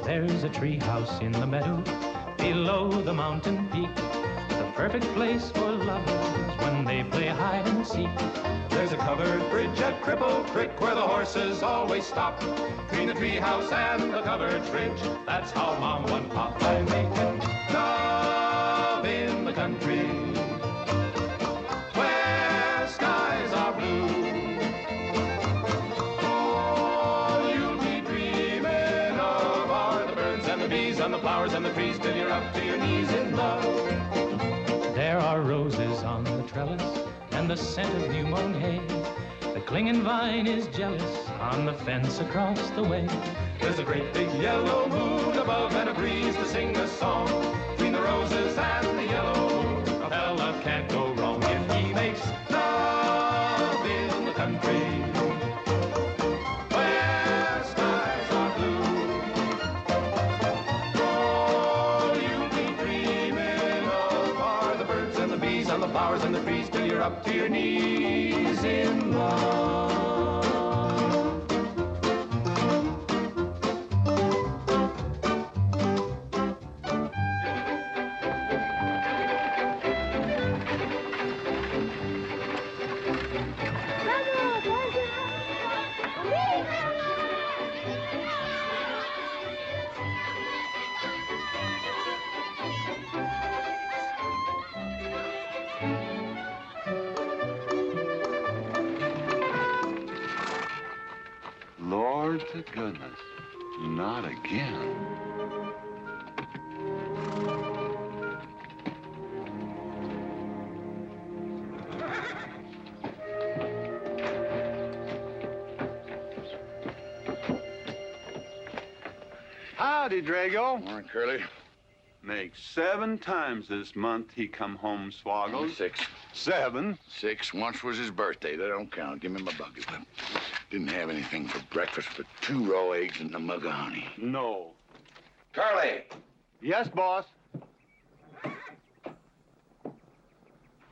There's a tree house in the meadow below the mountain peak, the perfect place for lovers when they play hide and seek. There's a covered bridge at Cripple Creek where the horses always stop. Between the tree house and the covered bridge, that's how Mom and Pop are making love in the country where skies are blue. All you'll be dreaming of are the birds and the bees and the flowers and the trees till you're up to your knees in love. There are roses on the trellis and the scent of new mown hay. The clinging vine is jealous on the fence across the way. There's a great big yellow moon above and a breeze to sing a song. Between the roses and the yellow moon, a fella can't go wrong if he makes love in the country where skies are blue. All you'll be dreaming of are the birds and the bees and the flowers and the trees till you're up to your knees in love. Lord to goodness, not again. Howdy, Drago. Morning, Curly. Makes 7 times this month he come home swoggles. 6. 7. 6. Once was his birthday. That don't count. Give me my buggy whip. Didn't have anything for breakfast but 2 raw eggs and a mug of honey. No. Curly! Yes, boss.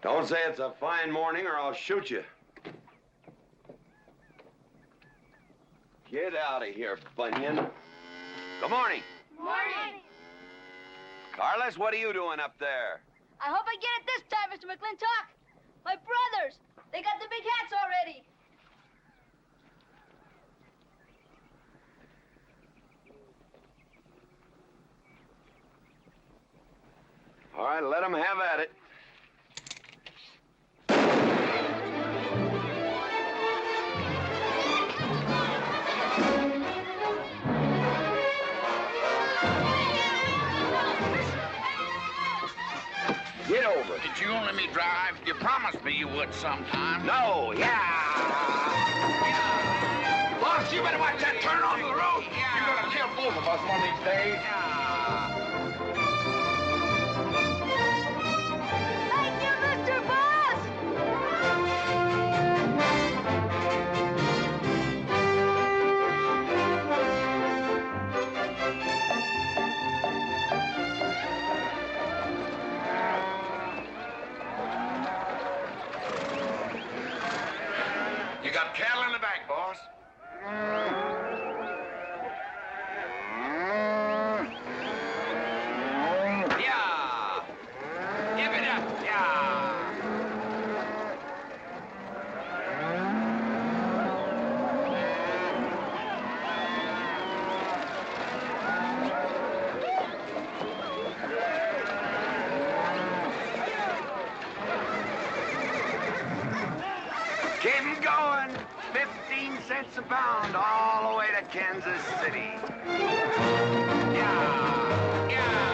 Don't say it's a fine morning or I'll shoot you. Get out of here, Bunyan. Good morning. Morning. Carlos, what are you doing up there? I hope I get it this time, Mr. McLintock. My brothers, they got the big hats already. All right, let them have at it. Get over it. Did you let me drive? You promised me you would sometime. No, yeah. Boss, you better watch that turn onto the road. Yeah. You're gonna kill both of us one of these days. Thank you, Mr. Boss! You got cattle in the back, boss. Yeah. Give it up, yeah. Keep 'em going. 15 cents a pound all the way to Kansas City. Yeah, yeah.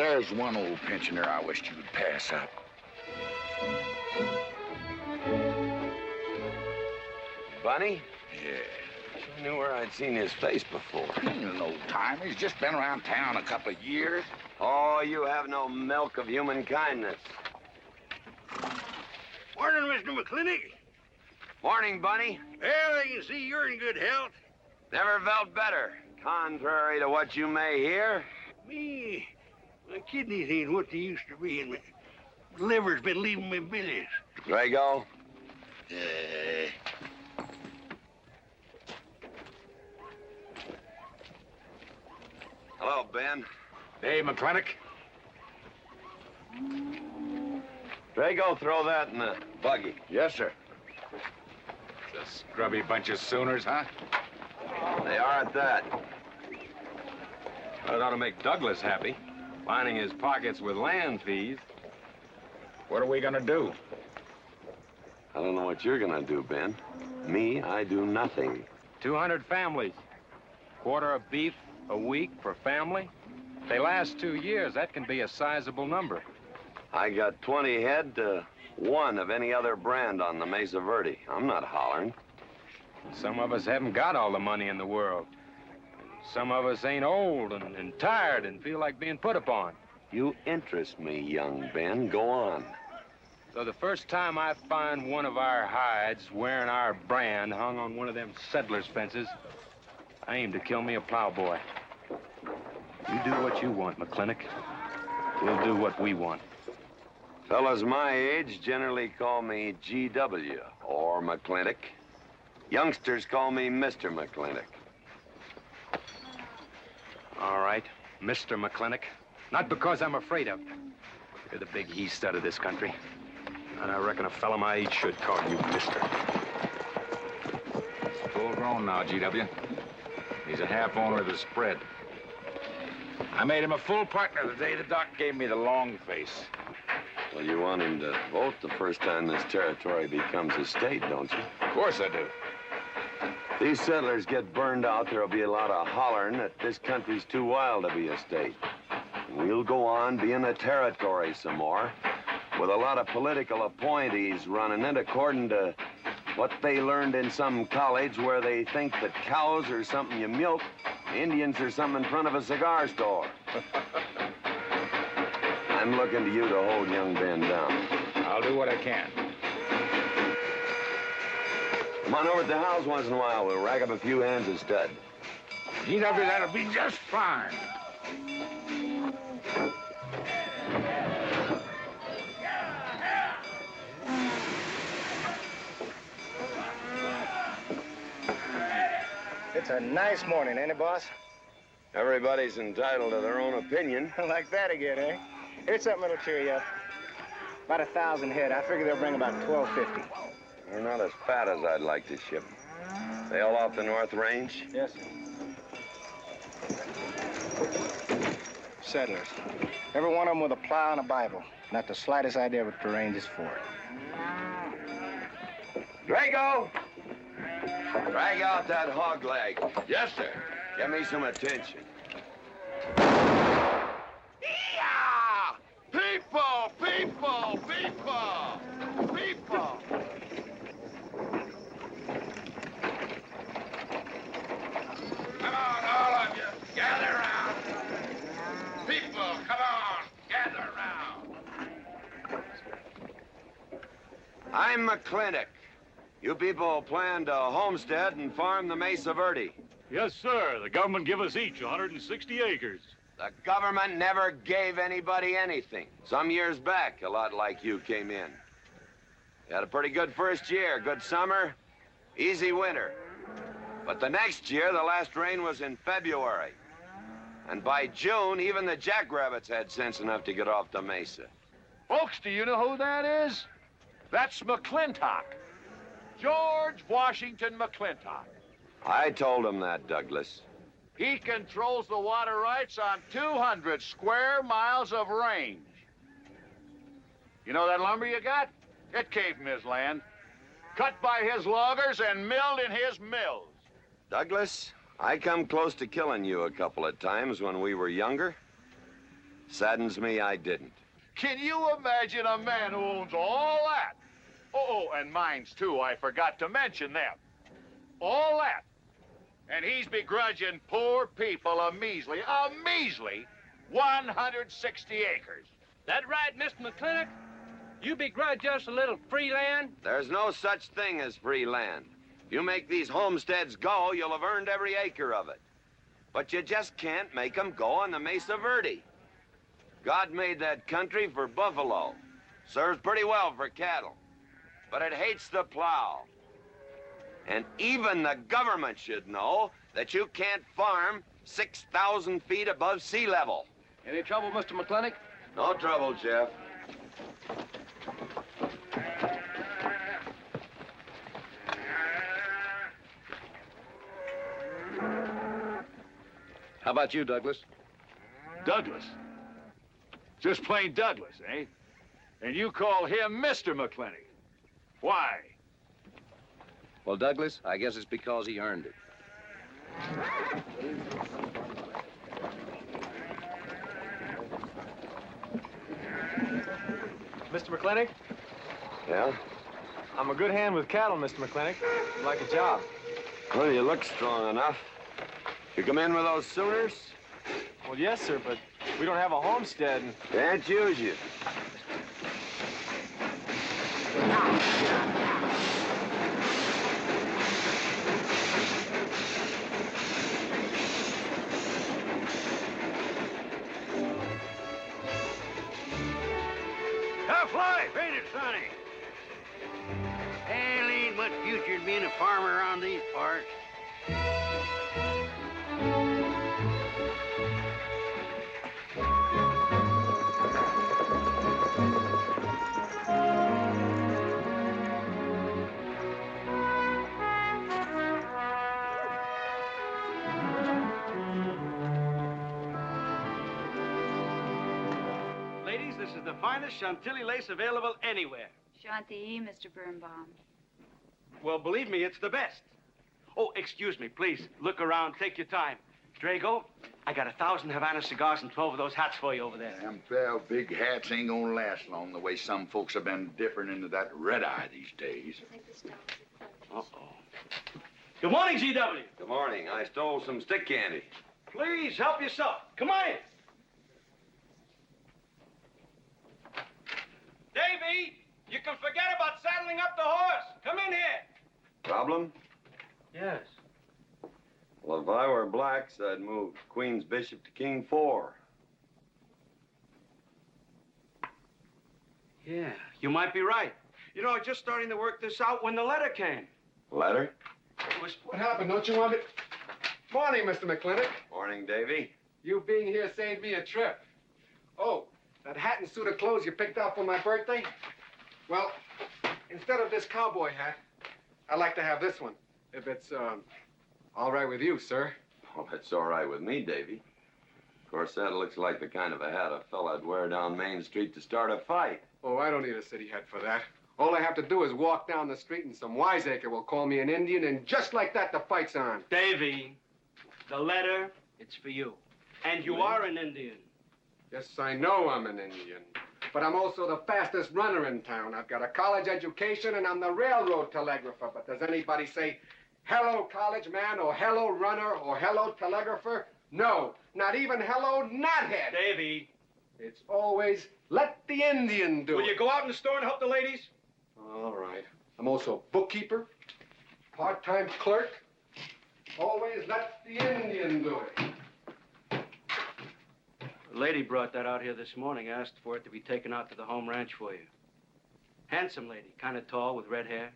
There's one old pensioner I wished you would pass up. Bunny? Yeah. I knew where I'd seen his face before. He's an old timer. He's just been around town a couple of years. Oh, you have no milk of human kindness. Morning, Mr. McClintock. Morning, Bunny. Well, I can see you're in good health. Never felt better. Contrary to what you may hear. Me, my kidneys ain't what they used to be, and my liver's been leaving me bilious. Drago? Hello, Ben. Hey, McClintock. Drago, throw that in the buggy. Yes, sir. It's a scrubby bunch of Sooners, huh? They are at that. Well, it ought to make Douglas happy, lining his pockets with land fees. What are we gonna do? I don't know what you're gonna do, Ben. Me, I do nothing. 200 families. Quarter of beef a week per family. If they last 2 years, that can be a sizable number. I got 20 head to 1 of any other brand on the Mesa Verde. I'm not hollering. Some of us haven't got all the money in the world. Some of us ain't old and tired and feel like being put upon. You interest me, young Ben. Go on. So the first time I find one of our hides wearing our brand hung on one of them settlers' fences, I aim to kill me a plowboy. You do what you want, McClintock. We'll do what we want. Fellas my age generally call me GW or McClintock. Youngsters call me Mr. McClintock. All right, Mr. McClintock. Not because I'm afraid of you. You're the big he-stud of this country. And I reckon a fella my age should call you Mister. He's full grown now, GW. He's a half owner of the spread. I made him a full partner the day the doc gave me the long face. Well, you want him to vote the first time this territory becomes a state, don't you? Of course I do. If these settlers get burned out, there'll be a lot of hollering that this country's too wild to be a state. And we'll go on being a territory some more, with a lot of political appointees running it according to what they learned in some college where they think that cows are something you milk, Indians are something in front of a cigar store. I'm looking to you to hold young Ben down. I'll do what I can. Come on over to the house once in a while. We'll rack up a few hands of stud. GW, that'll be just fine. It's a nice morning, ain't it, boss? Everybody's entitled to their own opinion. Like that again, eh? Here's something that'll cheer you up. About 1,000 head. I figure they'll bring about 1,250. They're not as fat as I'd like to ship. They all off the North Range? Yes, sir. Settlers. Every one of them with a plow and a Bible. Not the slightest idea what the range is for. Drago! Drag out that hog leg. Yes, sir. Give me some attention. Yeah! People! People! People! People! Come on, all of you. Gather around. People, come on. Gather around. I'm McClintock. You people plan to homestead and farm the Mesa Verde. Yes, sir. The government give us each 160 acres. The government never gave anybody anything. Some years back, a lot like you came in. You had a pretty good first year, good summer, easy winter. But the next year, the last rain was in February. And by June, even the jackrabbits had sense enough to get off the mesa. Folks, do you know who that is? That's McLintock. George Washington McLintock. I told him that, Douglas. He controls the water rights on 200 square miles of range. You know that lumber you got? It came from his land. Cut by his loggers and milled in his mills. Douglas, I come close to killing you a couple of times when we were younger. Saddens me I didn't. Can you imagine a man who owns all that? Oh, and mines, too. I forgot to mention them. All that. And he's begrudging poor people a measly 160 acres. That right, Mr. McClintock? You begrudge us a little free land? There's no such thing as free land. If you make these homesteads go, you'll have earned every acre of it. But you just can't make them go on the Mesa Verde. God made that country for buffalo. Serves pretty well for cattle. But it hates the plow. And even the government should know that you can't farm 6,000 feet above sea level. Any trouble, Mr. McClintock? No trouble, Jeff. How about you, Douglas? Douglas? Just plain Douglas, eh? And you call him Mr. McClintock. Why? Well, Douglas, I guess it's because he earned it. Mr. McClintock? Yeah? I'm a good hand with cattle, Mr. McClintock. I'd like a job. Well, you look strong enough. You come in with those Sooners? Well, yes, sir, but we don't have a homestead. Can't use you. Tough life, ain't it, Sonny? Hell, ain't much future in being a farmer around these parts. Ladies, this is the finest Chantilly lace available anywhere. Chantilly, Mr. Birnbaum. Well, believe me, it's the best. Oh, excuse me, please. Look around. Take your time. Drago, I got 1,000 Havana cigars and 12 of those hats for you over there. Them fell big hats ain't gonna last long the way some folks have been dipping into that red eye these days. Uh-oh. Good morning, G.W. Good morning. I stole some stick candy. Please, help yourself. Come on in. Davy, you can forget about saddling up the horse. Come in here. Problem? Yes. Well, if I were blacks, I'd move Queen's Bishop to King 4. Yeah, you might be right. You know, I was just starting to work this out when the letter came. Letter? It was... What happened? Don't you want me... Morning, Mr. McClintock. Morning, Davy. You being here saved me a trip. Oh, that hat and suit of clothes you picked out for my birthday? Well, instead of this cowboy hat, I'd like to have this one. If it's, all right with you, sir. Well, it's all right with me, Davy. Of course, that looks like the kind of a hat a fella'd wear down Main Street to start a fight. Oh, I don't need a city hat for that. All I have to do is walk down the street and some wiseacre will call me an Indian, and just like that, the fight's on. Davy, the letter, it's for you. And you are an Indian. Yes, I know I'm an Indian. But I'm also the fastest runner in town. I've got a college education, and I'm the railroad telegrapher. But does anybody say, hello, college man, or hello, runner, or hello, telegrapher? No, not even hello, knothead. Davy. It's always, let the Indian do it. Will you go out in the store and help the ladies? All right. I'm also bookkeeper, part-time clerk. Always let the Indian do it. A lady brought that out here this morning, asked for it to be taken out to the home ranch for you. Handsome lady, kind of tall with red hair.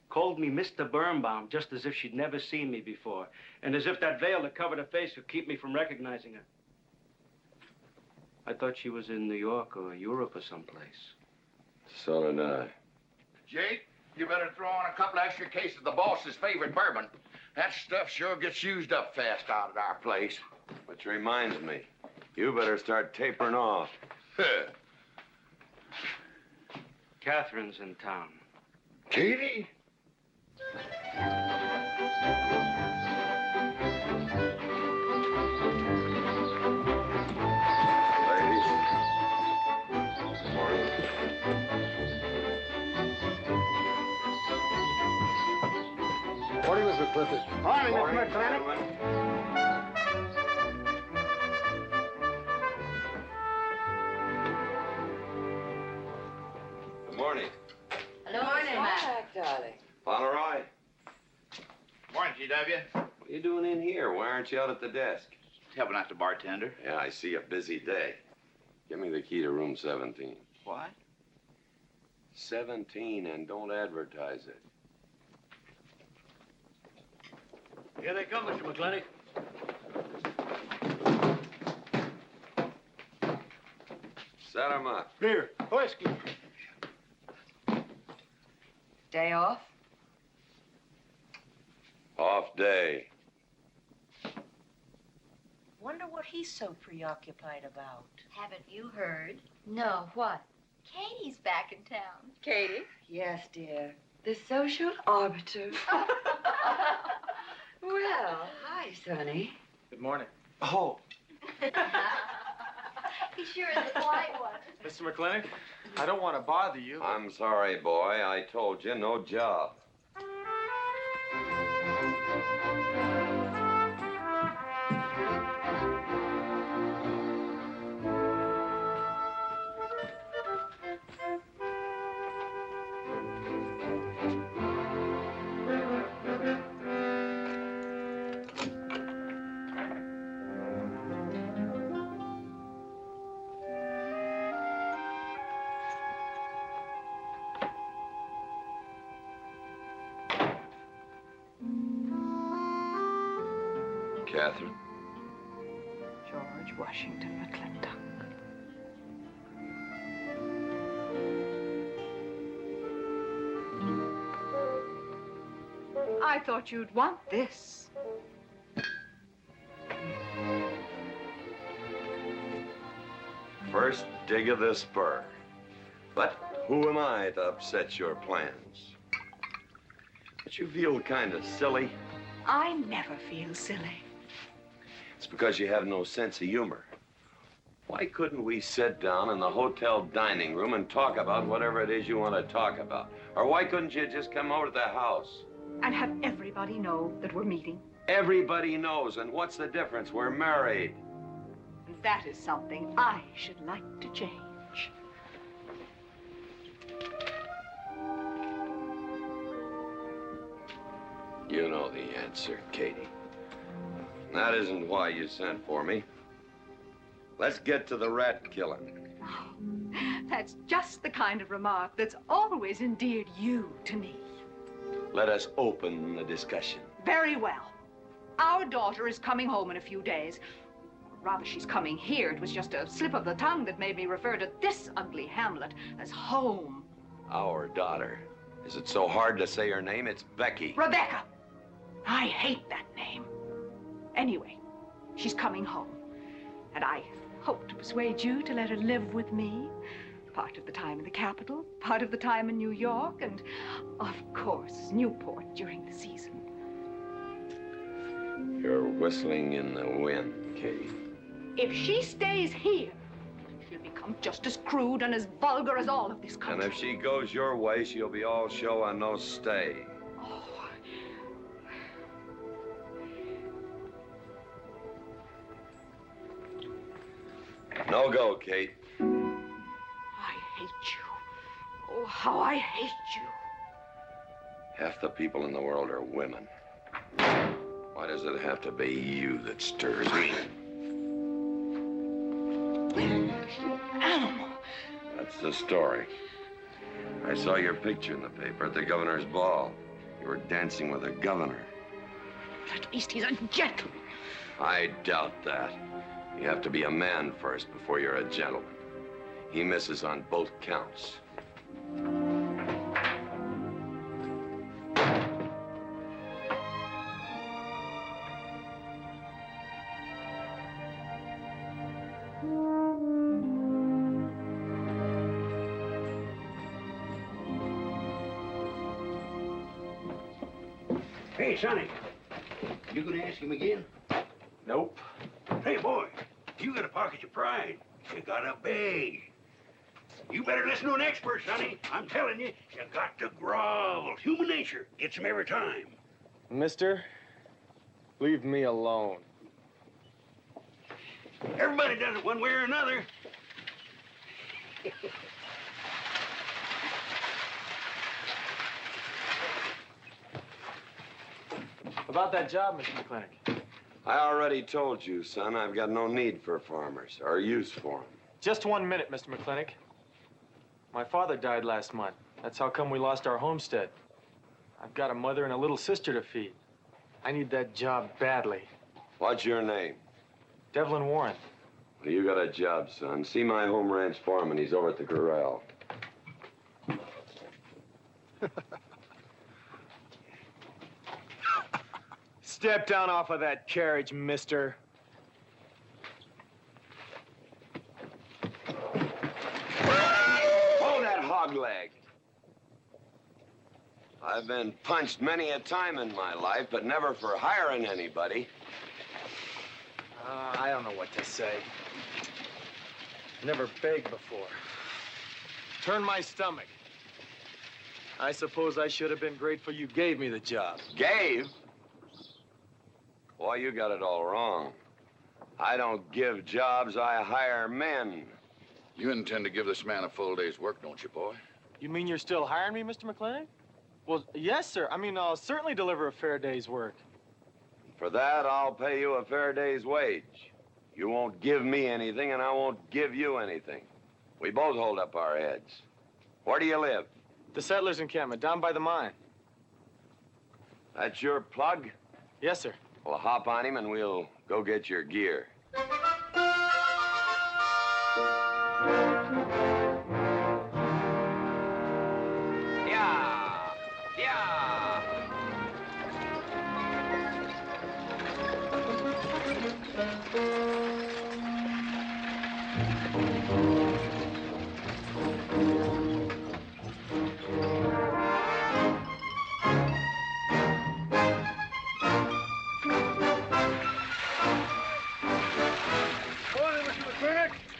Called me Mr. Birnbaum, just as if she'd never seen me before, and as if that veil that covered her face would keep me from recognizing her. I thought she was in New York or Europe or someplace. So did I. Jake, you better throw on a couple extra cases of the boss's favorite bourbon. That stuff sure gets used up fast out at our place. Which reminds me, you better start tapering off. Catherine's in town. Katie? Mr. Clifford. Morning, Mr. McClintock. Good morning. Hello, morning, Matt. Darling. Fauntleroy. Morning, GW. What are you doing in here? Why aren't you out at the desk? Helping out the bartender. Yeah, I see a busy day. Give me the key to room 17. What? 17, and don't advertise it. Here they come, Mr. McClintock. Set 'em up. Beer, whiskey. Day off? Off day. Wonder what he's so preoccupied about. Haven't you heard? No, what? Katie's back in town. Katie? Yes, dear. The social arbiter. Well, hi, Sonny. Good morning. Oh, He sure is a quiet one. Mr. McClintock, I don't want to bother you. I'm sorry, boy. I told you, no job. Catherine. George Washington McLintock. I thought you'd want this. First dig of the spur. But who am I to upset your plans? But you feel kind of silly. I never feel silly. It's because you have no sense of humor. Why couldn't we sit down in the hotel dining room and talk about whatever it is you want to talk about? Or why couldn't you just come over to the house? And have everybody know that we're meeting. Everybody knows, and what's the difference? We're married. That is something I should like to change. You know the answer, Katie. That isn't why you sent for me. Let's get to the rat killing. Oh, that's just the kind of remark that's always endeared you to me. Let us open the discussion. Very well. Our daughter is coming home in a few days. Rather, she's coming here. It was just a slip of the tongue that made me refer to this ugly hamlet as home. Our daughter. Is it so hard to say her name? It's Becky. Rebecca. I hate that name. Anyway, she's coming home. And I hope to persuade you to let her live with me. Part of the time in the capital, part of the time in New York, and, of course, Newport during the season. You're whistling in the wind, Katie. If she stays here, she'll become just as crude and as vulgar as all of this country. And if she goes your way, she'll be all show and no stay. Oh. No go, Kate. I hate you. Oh, how I hate you. Half the people in the world are women. Why does it have to be you that stirs me? Animal. That's the story. I saw your picture in the paper at the governor's ball. You were dancing with the governor. At least he's a gentleman. I doubt that. You have to be a man first before you're a gentleman. He misses on both counts. Hey, Sonny, you gonna ask him again? Nope. Hey, boy, you got a pocket of pride. You got a bag. You better listen to an expert, Sonny. I'm telling you, you got to grovel. Human nature gets him every time. Mister, leave me alone. Everybody does it one way or another. About that job, Mr. McClintock. I already told you, son, I've got no need for farmers, or use for them. Just 1 minute, Mr. McClintock. My father died last month. That's how come we lost our homestead. I've got a mother and a little sister to feed. I need that job badly. What's your name? Devlin Warren. Well, you got a job, son. See my home ranch foreman. He's over at the corral. Step down off of that carriage, mister. Hold that hog leg. I've been punched many a time in my life, but never for hiring anybody. I don't know what to say. Never begged before. Turn my stomach. I suppose I should have been grateful you gave me the job. Gave? Boy, you got it all wrong. I don't give jobs, I hire men. You intend to give this man a full day's work, don't you, boy? You mean you're still hiring me, Mr. McLean? Well, yes, sir. I mean, I'll certainly deliver a fair day's work. For that, I'll pay you a fair day's wage. You won't give me anything, and I won't give you anything. We both hold up our heads. Where do you live? The settlers' encampment, down by the mine. That's your plug? Yes, sir. Well, hop on him, and we'll go get your gear.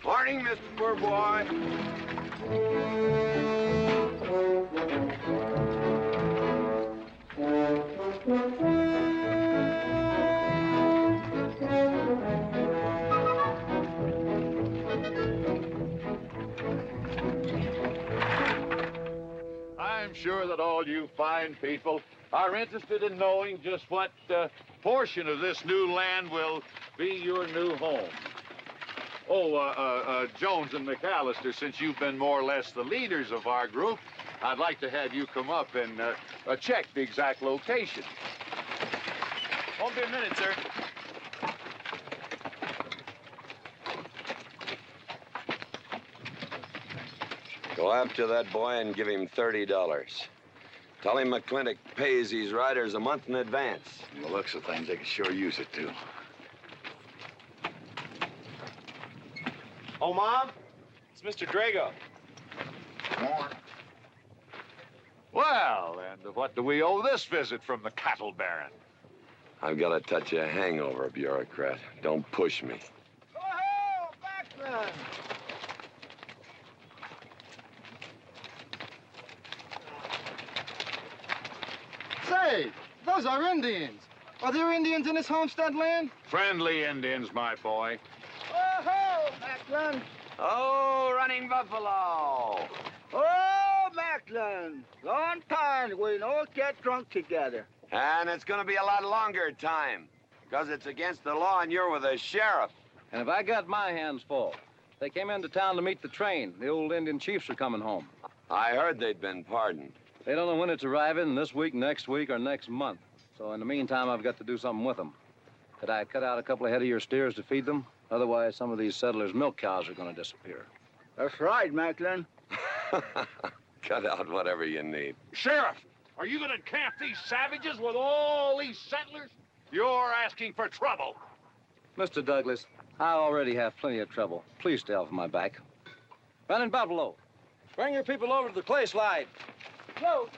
Morning, Mr. Poor Boy. I'm sure that all you fine people are interested in knowing just what portion of this new land will be your new home. Oh, Jones and McAllister, since you've been more or less the leaders of our group, I'd like to have you come up and check the exact location. Won't be a minute, sir. Go after that boy and give him $30. Tell him McClintock pays these riders a month in advance. From the looks of things, they could sure use it, too. Oh, Mom? It's Mr. Drago. More. Well, and what do we owe this visit from the cattle baron? I've got a touch of hangover, bureaucrat. Don't push me. Oh, Becky! Say, those are Indians. Are there Indians in this homestead land? Friendly Indians, my boy. Oh, McLaglen. Oh, running buffalo. Oh, McLaglen. Long time we don't get drunk together. And it's going to be a lot longer time, because it's against the law and you're with the sheriff. And if I got my hands full, they came into town to meet the train. The old Indian chiefs are coming home. I heard they'd been pardoned. They don't know when it's arriving, this week, next week, or next month. So in the meantime, I've got to do something with them. Could I cut out a couple of head of your steers to feed them? Otherwise, some of these settlers' milk cows are going to disappear. That's right, McLaglen. Cut out whatever you need. Sheriff, are you going to camp these savages with all these settlers? You're asking for trouble. Mr. Douglas, I already have plenty of trouble. Please stay off my back. Running Buffalo, bring your people over to the clay slide. Go.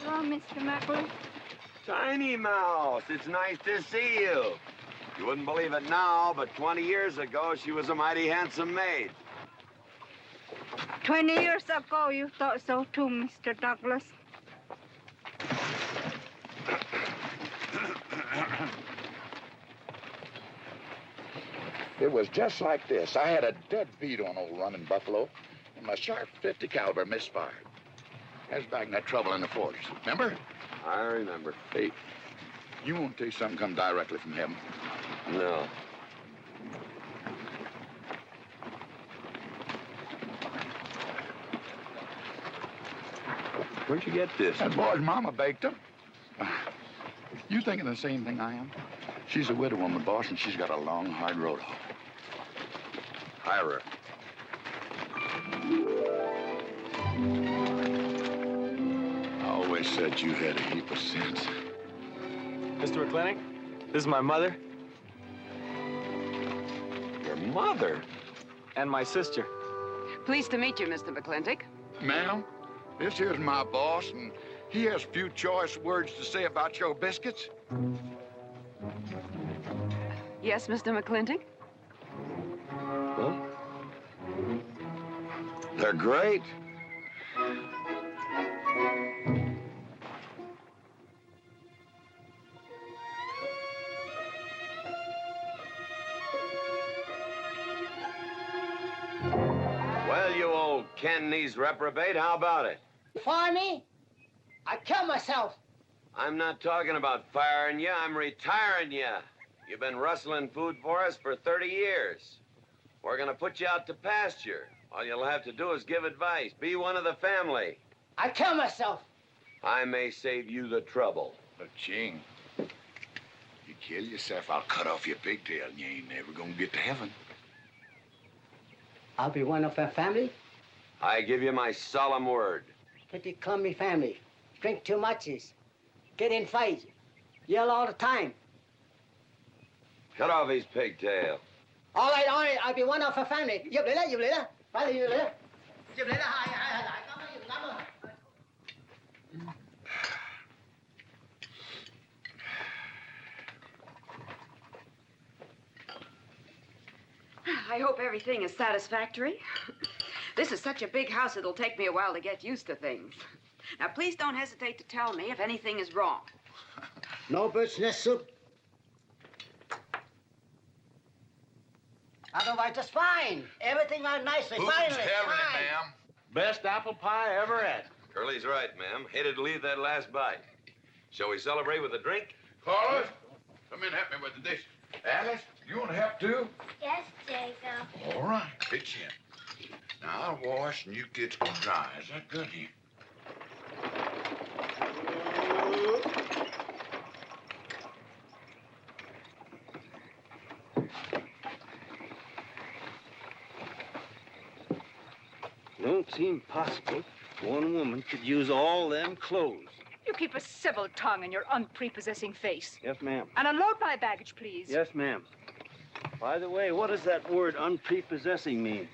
Hello, Mr. McLaglen. Tiny Mouse, it's nice to see you. You wouldn't believe it now, but 20 years ago, she was a mighty handsome maid. 20 years ago, you thought so too, Mr. Douglas. It was just like this. I had a dead beat on old running buffalo, and my sharp 50 caliber misfired. That was back in that trouble in the 40s. Remember? I remember. Hey, you want to tell you something come directly from heaven? No. Where'd you get this? That boy's mama baked them. You thinking the same thing I am? She's a widow woman, boss, and she's got a long, hard road home. Hire her. I always said you had a heap of sense. Mr. McClintock, this is my mother. Your mother? And my sister. Pleased to meet you, Mr. McClintock. Ma'am, this here's my boss, and he has a few choice words to say about your biscuits. Yes, Mr. McClintock? Well, they're great. Well, you old Cantonese reprobate, how about it? Fire me? I'd kill myself. I'm not talking about firing you, I'm retiring you. You've been rustling food for us for 30 years. We're gonna put you out to pasture. All you'll have to do is give advice. Be one of the family. I'd kill myself. I may save you the trouble. But, Ching, you kill yourself, I'll cut off your pigtail, and you ain't never gonna get to heaven. I'll be one of our family. I give you my solemn word. Pretty clumsy family. Drink too much, get in fights, yell all the time. Cut off his pigtail. All right, I'll be one of our family. Giúp lấy đó. Phải là giúp lấy đó. Giúp lấy đó, cảm ơn. I hope everything is satisfactory. This is such a big house, it'll take me a while to get used to things. Now, please don't hesitate to tell me if anything is wrong. No bird's nest soup. Otherwise, just fine. Everything went nicely. Who's Finally, having it, fine. ma'am? Best apple pie ever had. Curly's right, ma'am. Hated to leave that last bite. Shall we celebrate with a drink? Carlos, come in and help me with the dishes. Alice, you want to help too? Yes, Jacob. All right, pitch in. Now, I'll wash and you kids can dry. Is that good here? Don't seem possible one woman could use all them clothes. You keep a civil tongue in your unprepossessing face. Yes, ma'am. And unload my baggage, please. Yes, ma'am. By the way, what does that word unprepossessing mean?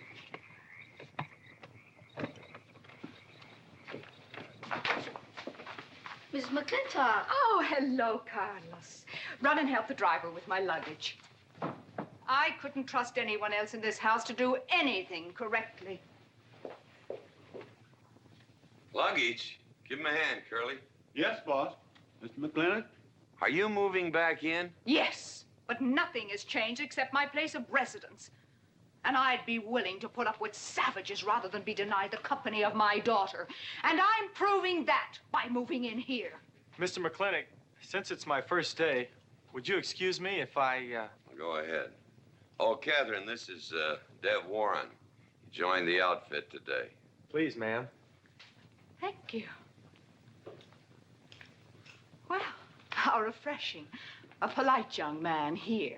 Miss McClintock. Oh, hello, Carlos. Run and help the driver with my luggage. I couldn't trust anyone else in this house to do anything correctly. Luggage? Give him a hand, Curly. Yes, boss. Mr. McClintock? Are you moving back in? Yes, but nothing has changed except my place of residence. And I'd be willing to put up with savages rather than be denied the company of my daughter. And I'm proving that by moving in here. Mr. McClintock, since it's my first day, would you excuse me if I, Go ahead. Oh, Catherine, this is Dev Warren. He joined the outfit today. Please, ma'am. Thank you. Well, how refreshing. A polite young man here.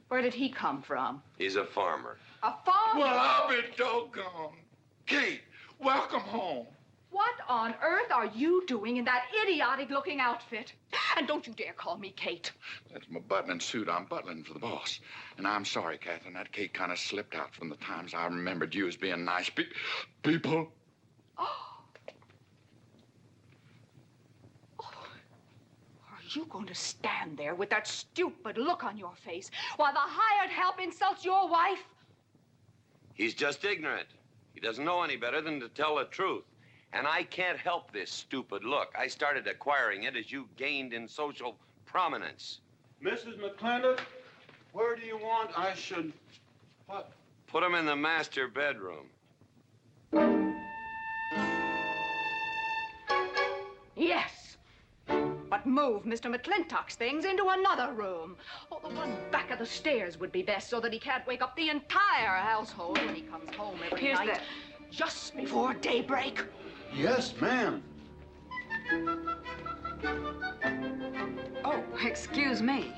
Where did he come from? He's a farmer. A farmer? Well, I'll be doggone. Kate, welcome home. What on earth are you doing in that idiotic-looking outfit? And don't you dare call me Kate. That's my butling suit. I'm butling for the boss. And I'm sorry, Catherine. That Kate kind of slipped out from the times I remembered you as being nice people. Oh. Are you going to stand there with that stupid look on your face while the hired help insults your wife? He's just ignorant. He doesn't know any better than to tell the truth. And I can't help this stupid look. I started acquiring it as you gained in social prominence. Mrs. McClintock, where do you want I should What? Put him in the master bedroom. Yes. But move Mr. McClintock's things into another room. Oh, the one back of the stairs would be best so that he can't wake up the entire household when he comes home every Here's night. Just before daybreak. Yes, ma'am. Oh, excuse me.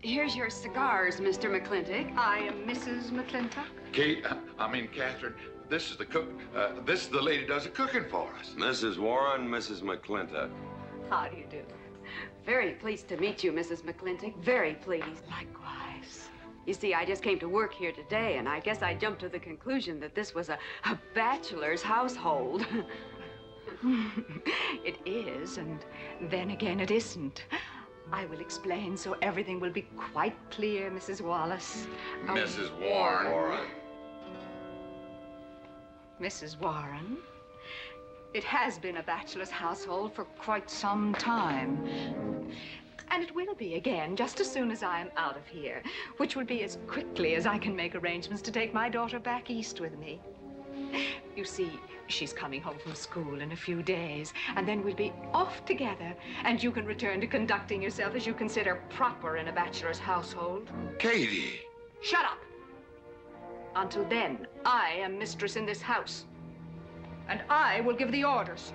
Here's your cigars, Mr. McClintock. I am Mrs. McClintock. Catherine, this is the cook. This is the lady does the cooking for us. Mrs. Warren, Mrs. McClintock. How do you do? Very pleased to meet you, Mrs. McClintock. Very pleased. Likewise. You see, I just came to work here today, and I guess I jumped to the conclusion that this was a bachelor's household. It is, and then again it isn't. I will explain so everything will be quite clear, Mrs. Wallace. Mrs. Warren. Mrs. Warren, it has been a bachelor's household for quite some time. And it will be again, just as soon as I am out of here, which will be as quickly as I can make arrangements to take my daughter back east with me. You see, she's coming home from school in a few days, and then we'll be off together, and you can return to conducting yourself as you consider proper in a bachelor's household. Katie! Shut up! Until then, I am mistress in this house, and I will give the orders.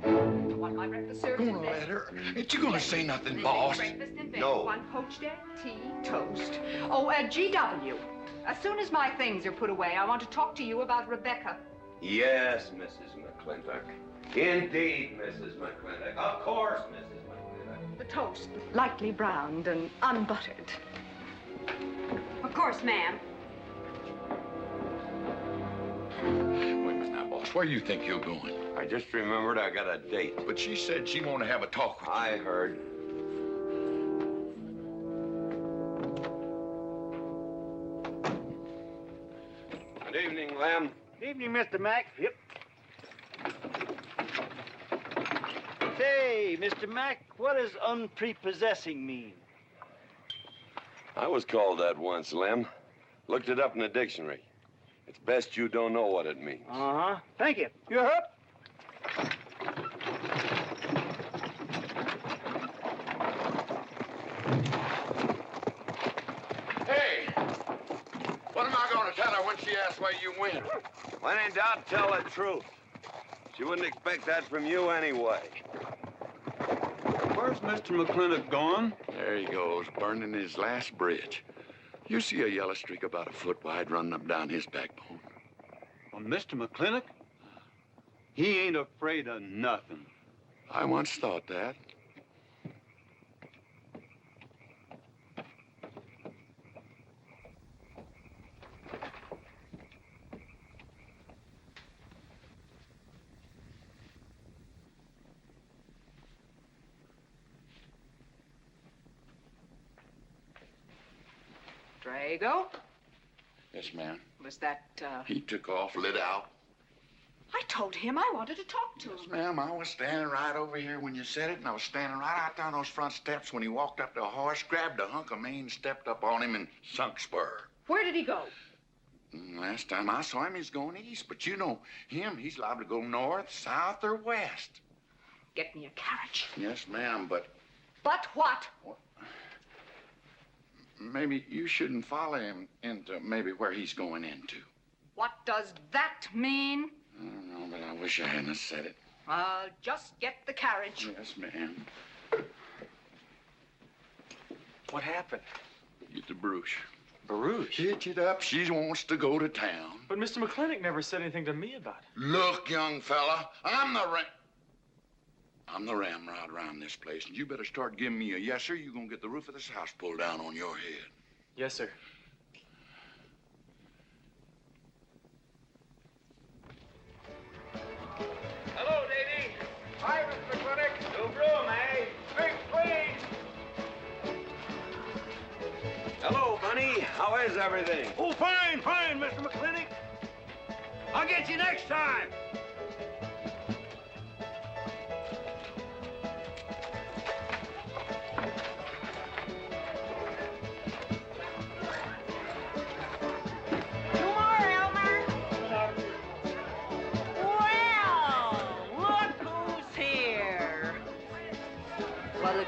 I want my breakfast served in bed. Let her. Ain't you gonna say nothing, boss? Breakfast in bed. No. 1 poached egg, tea, toast. Oh, GW. As soon as my things are put away, I want to talk to you about Rebecca. Yes, Mrs. McClintock. Indeed, Mrs. McClintock. Of course, Mrs. McClintock. The toast, lightly browned and unbuttered. Of course, ma'am. Wait a minute now, boss. Where do you think you're going? I just remembered I got a date. But she said she wanted to have a talk with you. I heard. Good evening, Lem. Good evening, Mr. Mack. Yep. Say, Mr. Mack, what does unprepossessing mean? I was called that once, Lem. Looked it up in the dictionary. It's best you don't know what it means. Uh-huh. Thank you. You're up. Hey! What am I gonna tell her when she asks where you went? When in doubt, tell the truth. She wouldn't expect that from you anyway. Where's Mr. McClintock gone? There he goes, burning his last bridge. You see a yellow streak about a foot wide running up down his backbone. Well, Mr. McClintock? He ain't afraid of nothing. I once thought that. Drago? Yes, ma'am. Was that, He took off, lit out. I told him I wanted to talk to him. Yes, ma'am. I was standing right over here when you said it, and I was standing right out there on those front steps when he walked up to a horse, grabbed a hunk of mane, stepped up on him, and sunk spur. Where did he go? Last time I saw him, he's going east. But you know him, he's liable to go north, south, or west. Get me a carriage. Yes, ma'am, but But what? maybe you shouldn't follow him into maybe where he's going into. What does that mean? I don't know, but I wish I hadn't said it. Just get the carriage. Yes, ma'am. What happened? Get the Bruce. Baruch? Hitch it up. She wants to go to town. But Mr. McClintock never said anything to me about it. Look, young fella, I'm the ramrod around this place, and you better start giving me a yes, sir. You're gonna get the roof of this house pulled down on your head. Yes, sir. Hello, Davy. Hi, Mr. McClintock. New broom, eh? Big clean. Hello, Bunny. How is everything? Oh, fine, fine, Mr. McClintock. I'll get you next time.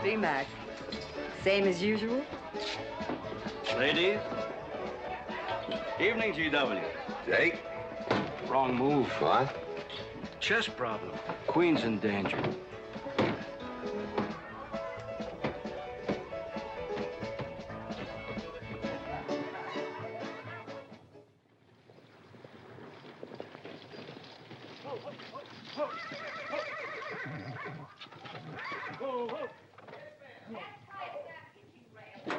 be, Mac? Same as usual? Ladies. Evening, GW. Jake? Wrong move. What? Chess problem. Queen's in danger.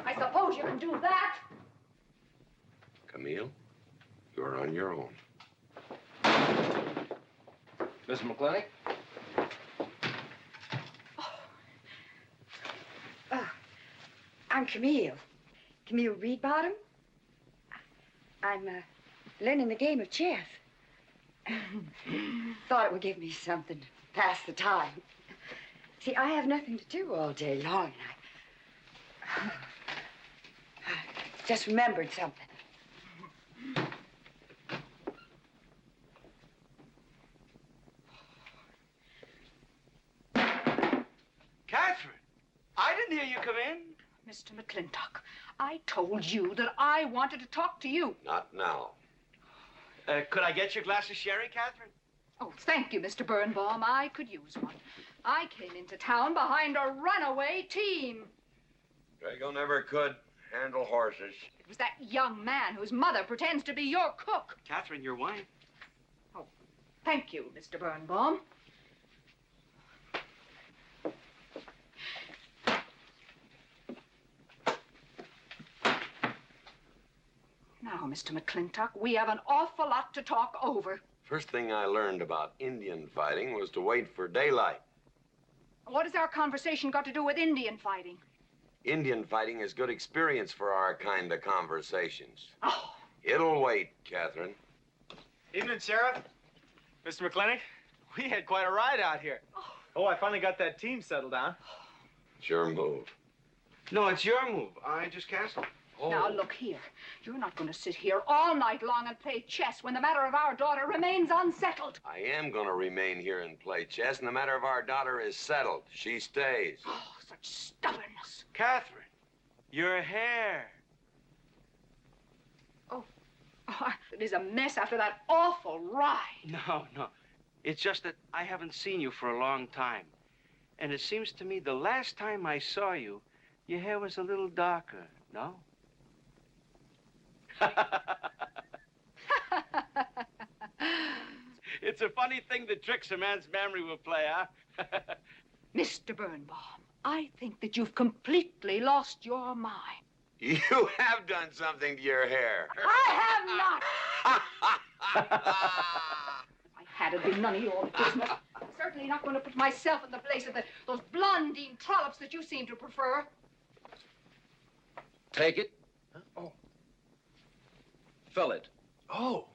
I suppose you can do that. Camille, you're on your own. Miss McClintock? I'm Camille. Camille Reedbottom. I'm learning the game of chess. Thought it would give me something to pass the time. See, I have nothing to do all day long, and I just remembered something. Catherine, I didn't hear you come in. Mr. McClintock, I told you that I wanted to talk to you. Not now. Could I get you a glass of sherry, Catherine? Oh, thank you, Mr. Birnbaum. I could use one. I came into town behind a runaway team. Drago never could handle horses. It was that young man whose mother pretends to be your cook. Catherine, your wife. Oh, thank you, Mr. Birnbaum. Now, Mr. McClintock, we have an awful lot to talk over. First thing I learned about Indian fighting was to wait for daylight. What has our conversation got to do with Indian fighting? Indian fighting is good experience for our kind of conversations. Oh. It'll wait, Catherine. Evening, Sheriff. Mr. McClintock, we had quite a ride out here. Oh, I finally got that team settled down. It's your move. No, it's your move. I just canceled. Oh. Now, look here. You're not going to sit here all night long and play chess when the matter of our daughter remains unsettled. I am going to remain here and play chess, and the matter of our daughter is settled. She stays. Oh, such stubbornness. Catherine, your hair. Oh, it is a mess after that awful ride. No. It's just that I haven't seen you for a long time. And it seems to me the last time I saw you, your hair was a little darker, no? It's a funny thing that tricks a man's memory will play, huh? Mr. Birnbaum, I think that you've completely lost your mind. You have done something to your hair. I have not. If I had, it'd be none of your business. I'm certainly not going to put myself in the place of those blondine trollops that you seem to prefer. Take it. Huh? Oh. Fill it. Oh.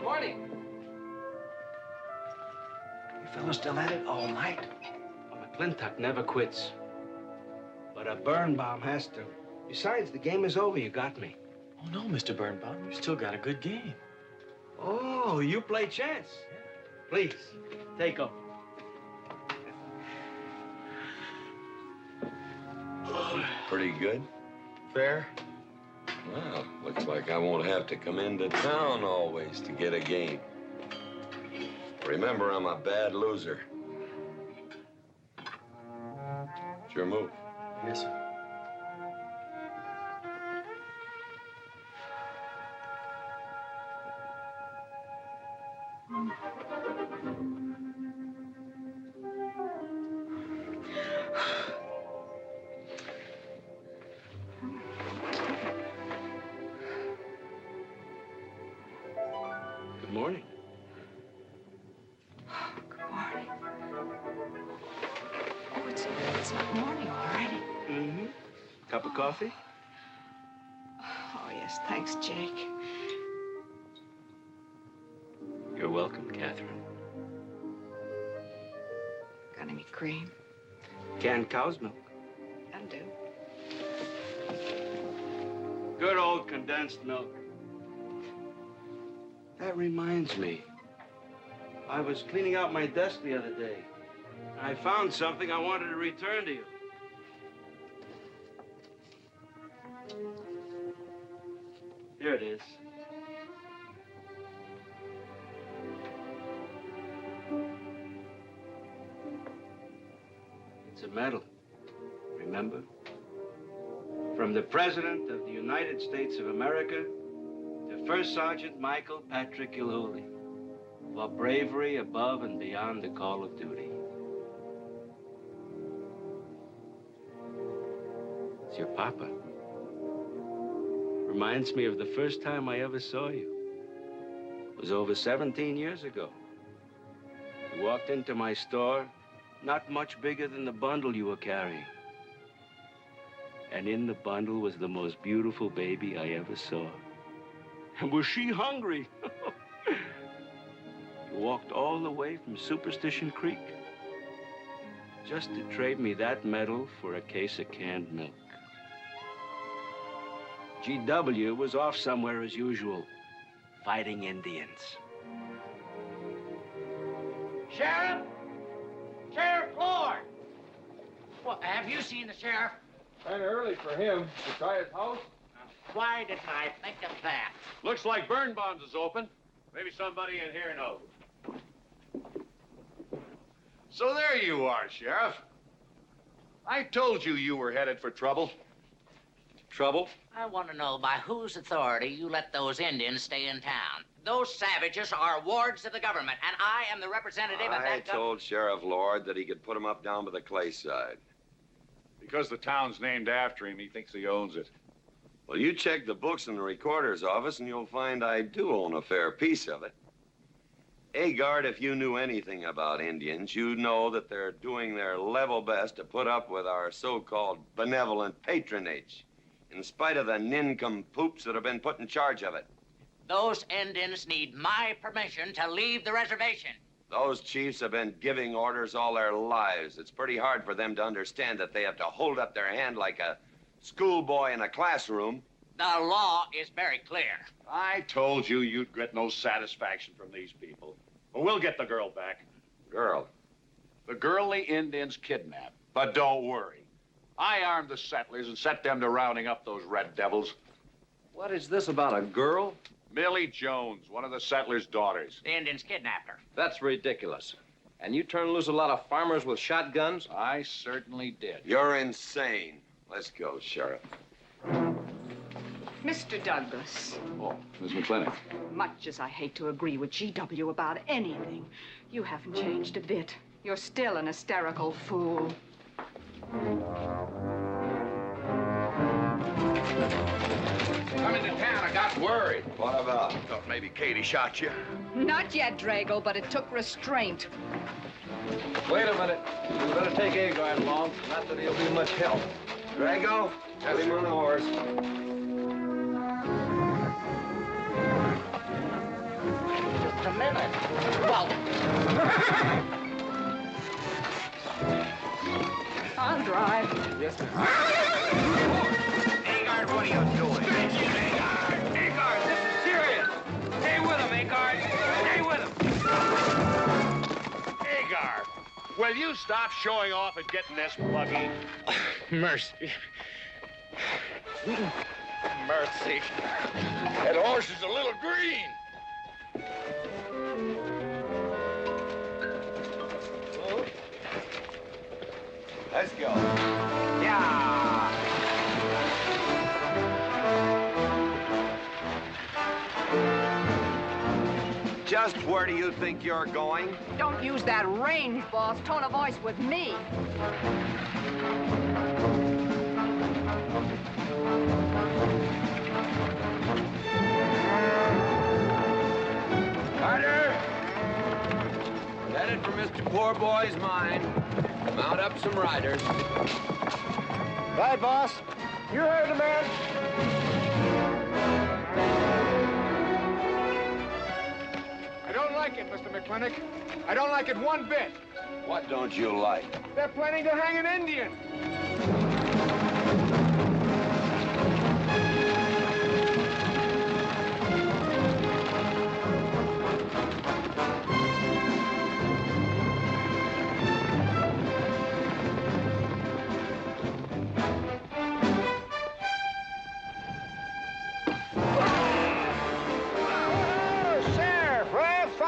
Morning. You fellas still at it all night? A McLintock never quits. But a Birnbaum has to. Besides, the game is over. You got me. Oh, no, Mr. Birnbaum. You've still got a good game. Oh, you play chess? Please, take over. Pretty good. Fair. Well, looks like I won't have to come into town always to get a game. Remember, I'm a bad loser. It's your move. Yes, sir. Good morning. Good morning. Oh, it's not morning already. Mm-hmm. Cup of coffee? Oh, yes, thanks, Jake. You're welcome, Catherine. Got any cream? Canned cow's milk. A Mountain Dew. Good old condensed milk. That reminds me. I was cleaning out my desk the other day. I found something I wanted to return to you. Here it is. It's a medal, remember? From the President of the United States of America to First Sergeant Michael Patrick Gilhooly for bravery above and beyond the call of duty. It's your papa. Reminds me of the first time I ever saw you. It was over 17 years ago. You walked into my store, not much bigger than the bundle you were carrying. And in the bundle was the most beautiful baby I ever saw. And was she hungry? You walked all the way from Superstition Creek just to trade me that medal for a case of canned milk. GW was off somewhere as usual, fighting Indians. Sheriff? Sheriff Lord! Well, have you seen the sheriff? Kind of early for him. To try his house? Why didn't I think of that? Looks like Birnbaum's is open. Maybe somebody in here knows. So there you are, Sheriff. I told you you were headed for trouble. Trouble? I want to know by whose authority you let those Indians stay in town. Those savages are wards of the government, and I am the representative of that I told Sheriff Lord that he could put them up down by the clay side. Because the town's named after him, he thinks he owns it. Well, you check the books in the recorder's office, and you'll find I do own a fair piece of it. Agard, if you knew anything about Indians, you'd know that they're doing their level best to put up with our so-called benevolent patronage, in spite of the nincompoops that have been put in charge of it. Those Indians need my permission to leave the reservation. Those chiefs have been giving orders all their lives. It's pretty hard for them to understand that they have to hold up their hand like a schoolboy in a classroom. The law is very clear. I told you you'd get no satisfaction from these people. But we'll get the girl back. Girl? The girl the Indians kidnapped. But don't worry. I armed the settlers and set them to rounding up those red devils. What is this about a girl? Millie Jones, one of the settlers' daughters. The Indians kidnapped her. That's ridiculous. And you turn loose a lot of farmers with shotguns? I certainly did. You're insane. Let's go, Sheriff. Mr. Douglas, Oh, Miss McClintock. much as I hate to agree with GW about anything, you haven't changed a bit. You're still an hysterical fool. Coming to town, I got worried. What about? Thought maybe Katie shot you. Not yet, Drago, but it took restraint. Wait a minute. We better take Agard along. Not that he'll be much help. Drago, have him on the horse. Just a minute. Well, I'll drive. Yes, sir. Agard, what are you doing? Agard, this is serious. Stay with him, Agard. Stay with him. Agar, will you stop showing off and get in this buggy? Mercy. Mercy. That horse is a little green. Let's go. yeah. Just where do you think you're going? Don't use that range, boss. Tone of voice with me. Carter! Headed for Mr. Poorboy's mine. Mount up some riders. Right, boss. You heard the man. I don't like it, Mr. McClintock. I don't like it one bit. What don't you like? They're planning to hang an Indian.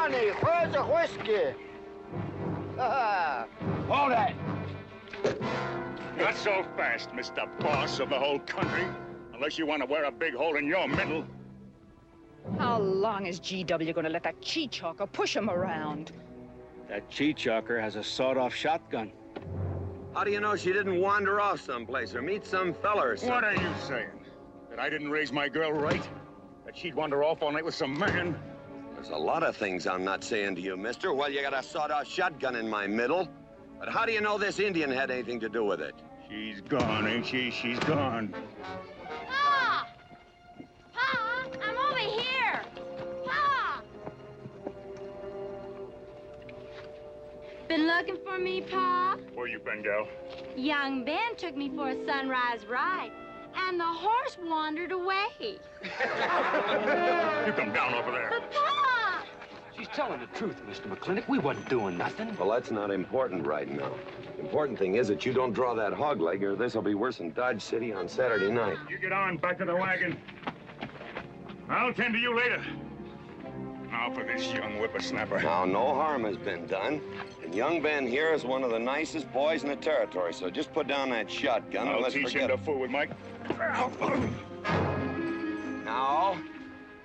funny. Where's the whiskey? Hold that! Not so fast, Mr. Boss of the whole country. Unless you want to wear a big hole in your middle. How long is GW going to let that cheechawker push him around? That cheechawker has a sawed-off shotgun. How do you know she didn't wander off someplace or meet some fella or something? What are you saying? That I didn't raise my girl right? That she'd wander off all night with some man? There's a lot of things I'm not saying to you, mister. Well, you got a sawed-off shotgun in my middle. But how do you know this Indian had anything to do with it? She's gone, ain't she? She's gone. Pa! Pa! I'm over here! Pa! Been looking for me, Pa? Where you been, gal? Young Ben took me for a sunrise ride, and the horse wandered away. You come down over there. But, Pa! She's telling the truth, Mr. McClintock. We wasn't doing nothing. Well, that's not important right now. The important thing is that you don't draw that hog leg, or this'll be worse than Dodge City on Saturday night. You get on back to the wagon. I'll tend to you later. Now for this young whippersnapper. Now, no harm has been done. And young Ben here is one of the nicest boys in the territory, so just put down that shotgun and I'll let's teach forget him to fool with Mike. Now,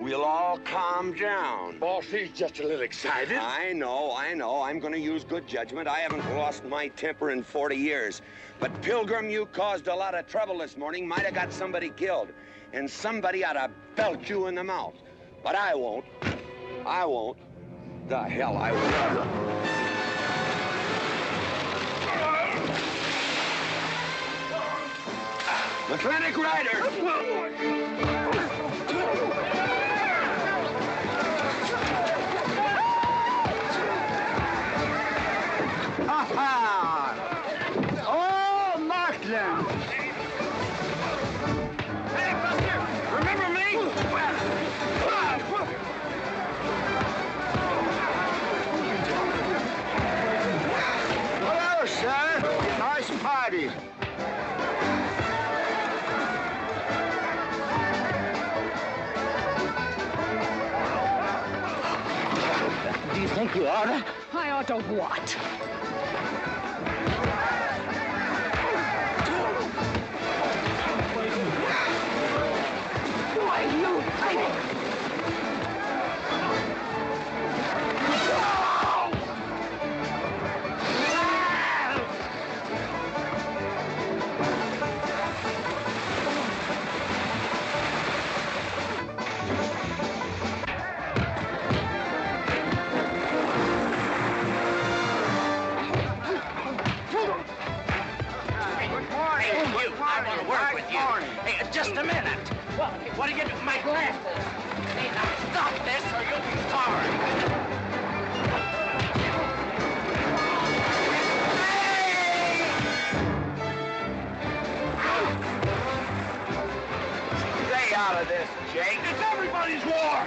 we'll all calm down. Boss, he's just a little excited. I know. I'm going to use good judgment. I haven't lost my temper in 40 years. But, Pilgrim, you caused a lot of trouble this morning. Might have got somebody killed. And somebody ought to belt you in the mouth. But I won't. I won't. The hell I will. McClintock Rider! Oh, Markland! Hey, Buster! Remember me? Hello, sir. Nice party. Do you think you oughta? I ought to what? Why, you... Hey, just a minute. What are you doing? My glasses. Hey, now stop this or you'll be sorry. Stay out of this, Jake. It's everybody's war.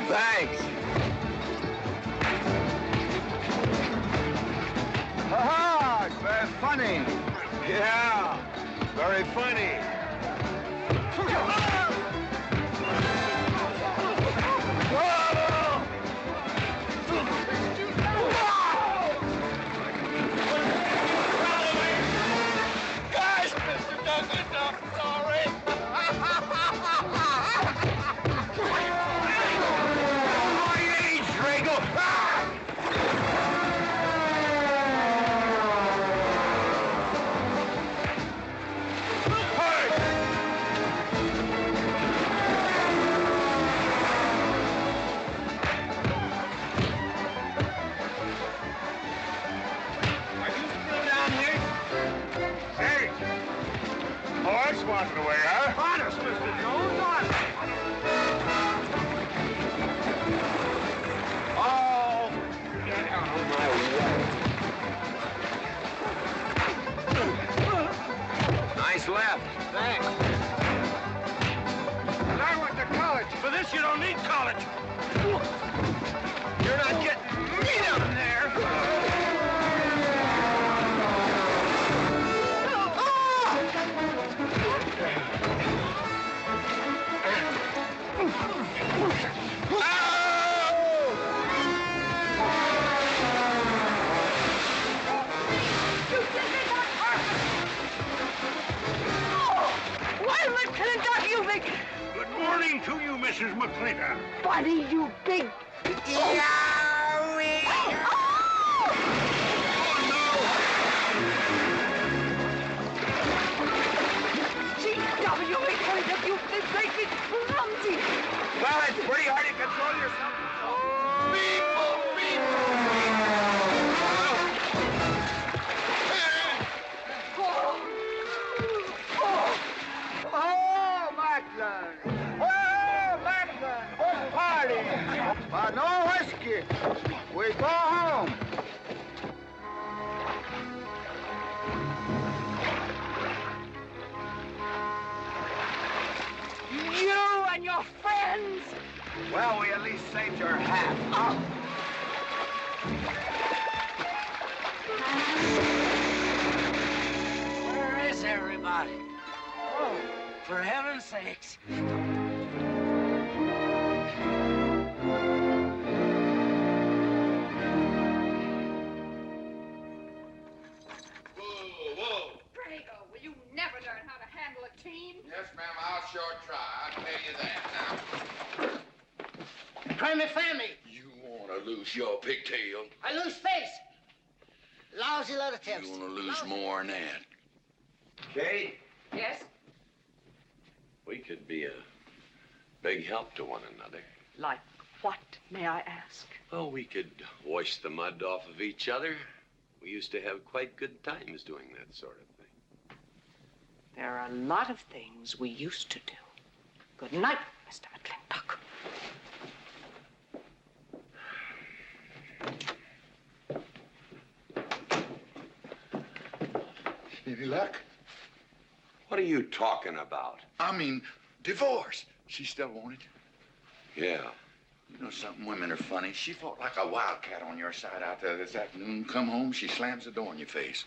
Thanks. Ha-ha! It's very funny. Yeah, very funny. Guys, Mr. Douglas, I'm sorry. Hey! I swanted away, huh? Honest, Mr. Jones, honest. Oh, get out of my way. Nice left. Thanks. And I went to college. For this, you don't need college. You're not getting me down there. Why, McClintock, you big... Good morning to you, Mrs. McClintock. Buddy, you big... Yowie! G.W. McClintock, you make me clumsy. Well, it's pretty hard to control yourself. Oh, McLaglen! Oh, McLaglen! What's party? But no whiskey. We go home. You and your friends. Well, we at least saved your hat. Oh. Where is everybody? Oh, for heaven's sakes. Drago, will you never learn how to handle a team? Yes, ma'am, I'll sure try. I'll tell you that now. Try me family. You want to lose your pigtail? I lose face. Lousy lot of tips. You want to lose more than that? Kate, Yes? we could be a big help to one another. Like what, may I ask? Well, we could wash the mud off of each other. We used to have quite good times doing that sort of thing. There are a lot of things we used to do. Good night, Mr. McClintock. Any luck? What are you talking about? I mean, divorce. She still wanted you. Yeah. You know something? Women are funny. She fought like a wildcat on your side out there this afternoon. Come home, she slams the door in your face.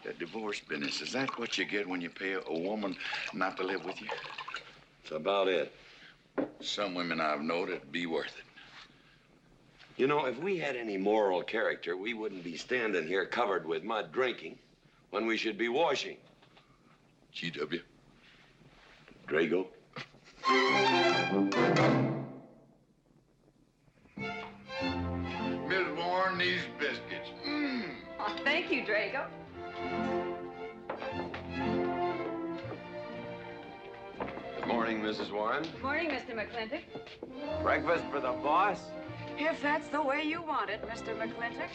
That divorce business, is that what you get when you pay a woman not to live with you? That's about it. Some women I've known it'd be worth it. You know, if we had any moral character, we wouldn't be standing here covered with mud drinking when we should be washing. G.W. Drago. Miss Warren, these biscuits. Mmm. Oh, thank you, Drago. Good morning, Mrs. Warren. Good morning, Mr. McClintock. Breakfast for the boss? If that's the way you want it, Mr. McClintock.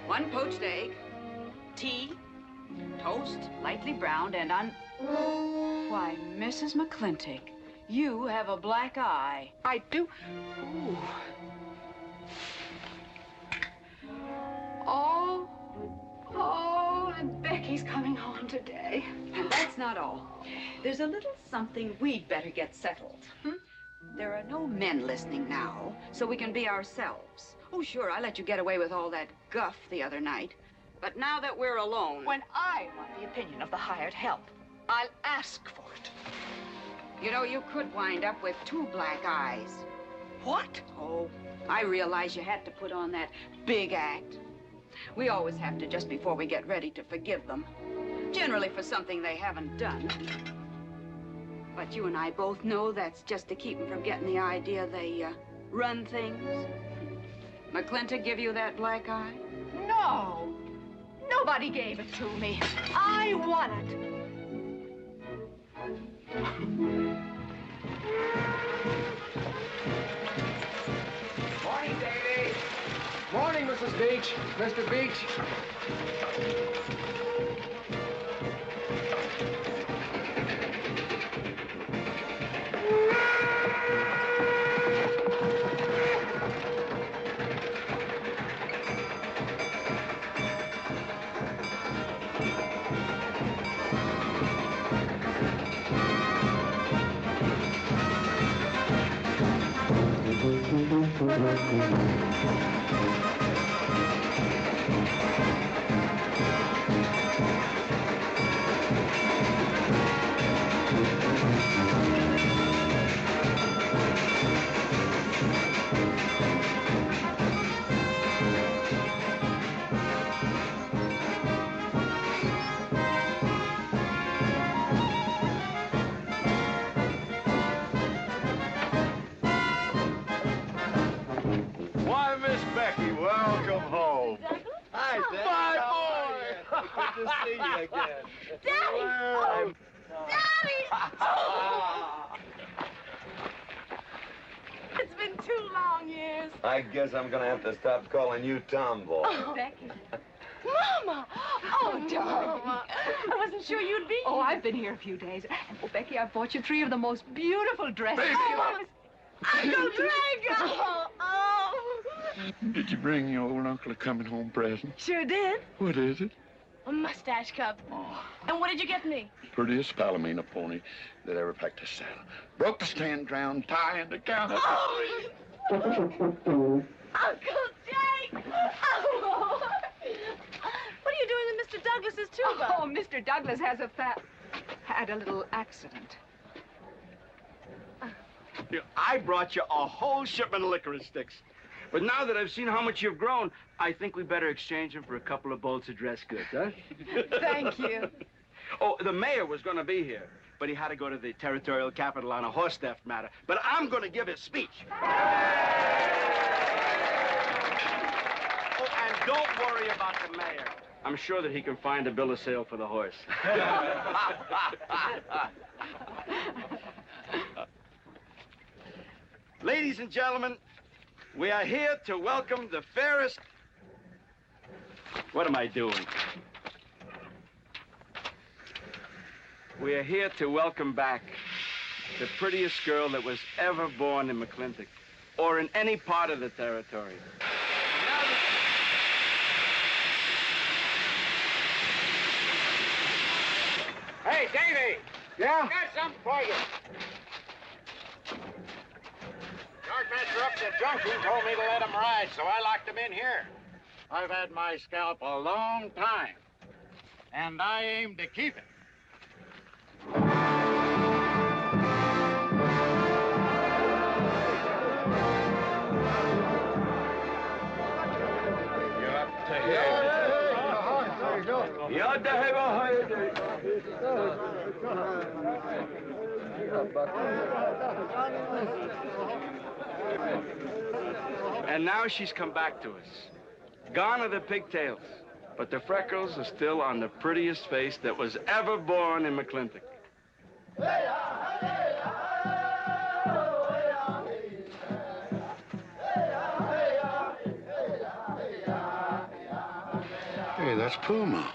One poached egg, tea, toast, lightly browned, and Why, Mrs. McClintock, you have a black eye. I do. Ooh. Oh, and Becky's coming home today. And that's not all. There's a little something we'd better get settled. There are no men listening now, so we can be ourselves. Oh, sure, I let you get away with all that guff the other night. But now that we're alone... When I want the opinion of the hired help, I'll ask for it. You know, you could wind up with two black eyes. What? Oh, I realize you had to put on that big act. We always have to just before we get ready to forgive them. Generally for something they haven't done. But you and I both know that's just to keep them from getting the idea they run things. McClintock give you that black eye? No. Nobody gave it to me. I won it. Morning, Davy. Morning, Mrs. Beach. Mr. Beach. Why, Miss Becky, welcome home. Hi, Dad. My boy. Good to see you again. Daddy! Well, Daddy! Oh. It's been 2 long years. I guess I'm gonna have to stop calling you Tomboy. Oh, Becky. Mama! Oh, darling. I wasn't sure you'd be Oh, I've been here a few days. And, oh, Becky, I bought you 3 of the most beautiful dresses. Oh, Mama. Uncle Drago! Oh! Did you bring your old uncle a coming home present? Sure did. What is it? A mustache cup. And what did you get me? Prettiest Palomino pony that ever packed a saddle. Broke the stand, drowned, tie, and the counter. Oh! Uncle Jake! Oh! What are you doing with Mr. Douglas's tuba? Oh, Mr. Douglas has had a little accident. I brought you a whole shipment of licorice sticks. But now that I've seen how much you've grown, I think we better exchange them for a couple of bolts of dress goods, huh? Thank you. Oh, the mayor was going to be here, but he had to go to the territorial capital on a horse theft matter. But I'm going to give his speech. Oh, and don't worry about the mayor. I'm sure that he can find a bill of sale for the horse. Ladies and gentlemen, we are here to welcome the fairest... What am I doing? We are here to welcome back the prettiest girl that was ever born in McClintock, or in any part of the territory. Hey, Davy! Yeah? Got something for you. Yardmaster up at Drunken told me to let him ride, so I locked him in here. I've had my scalp a long time, and I aim to keep it. And now she's come back to us. Gone are the pigtails, but the freckles are still on the prettiest face that was ever born in McClintock. Hey, that's Puma.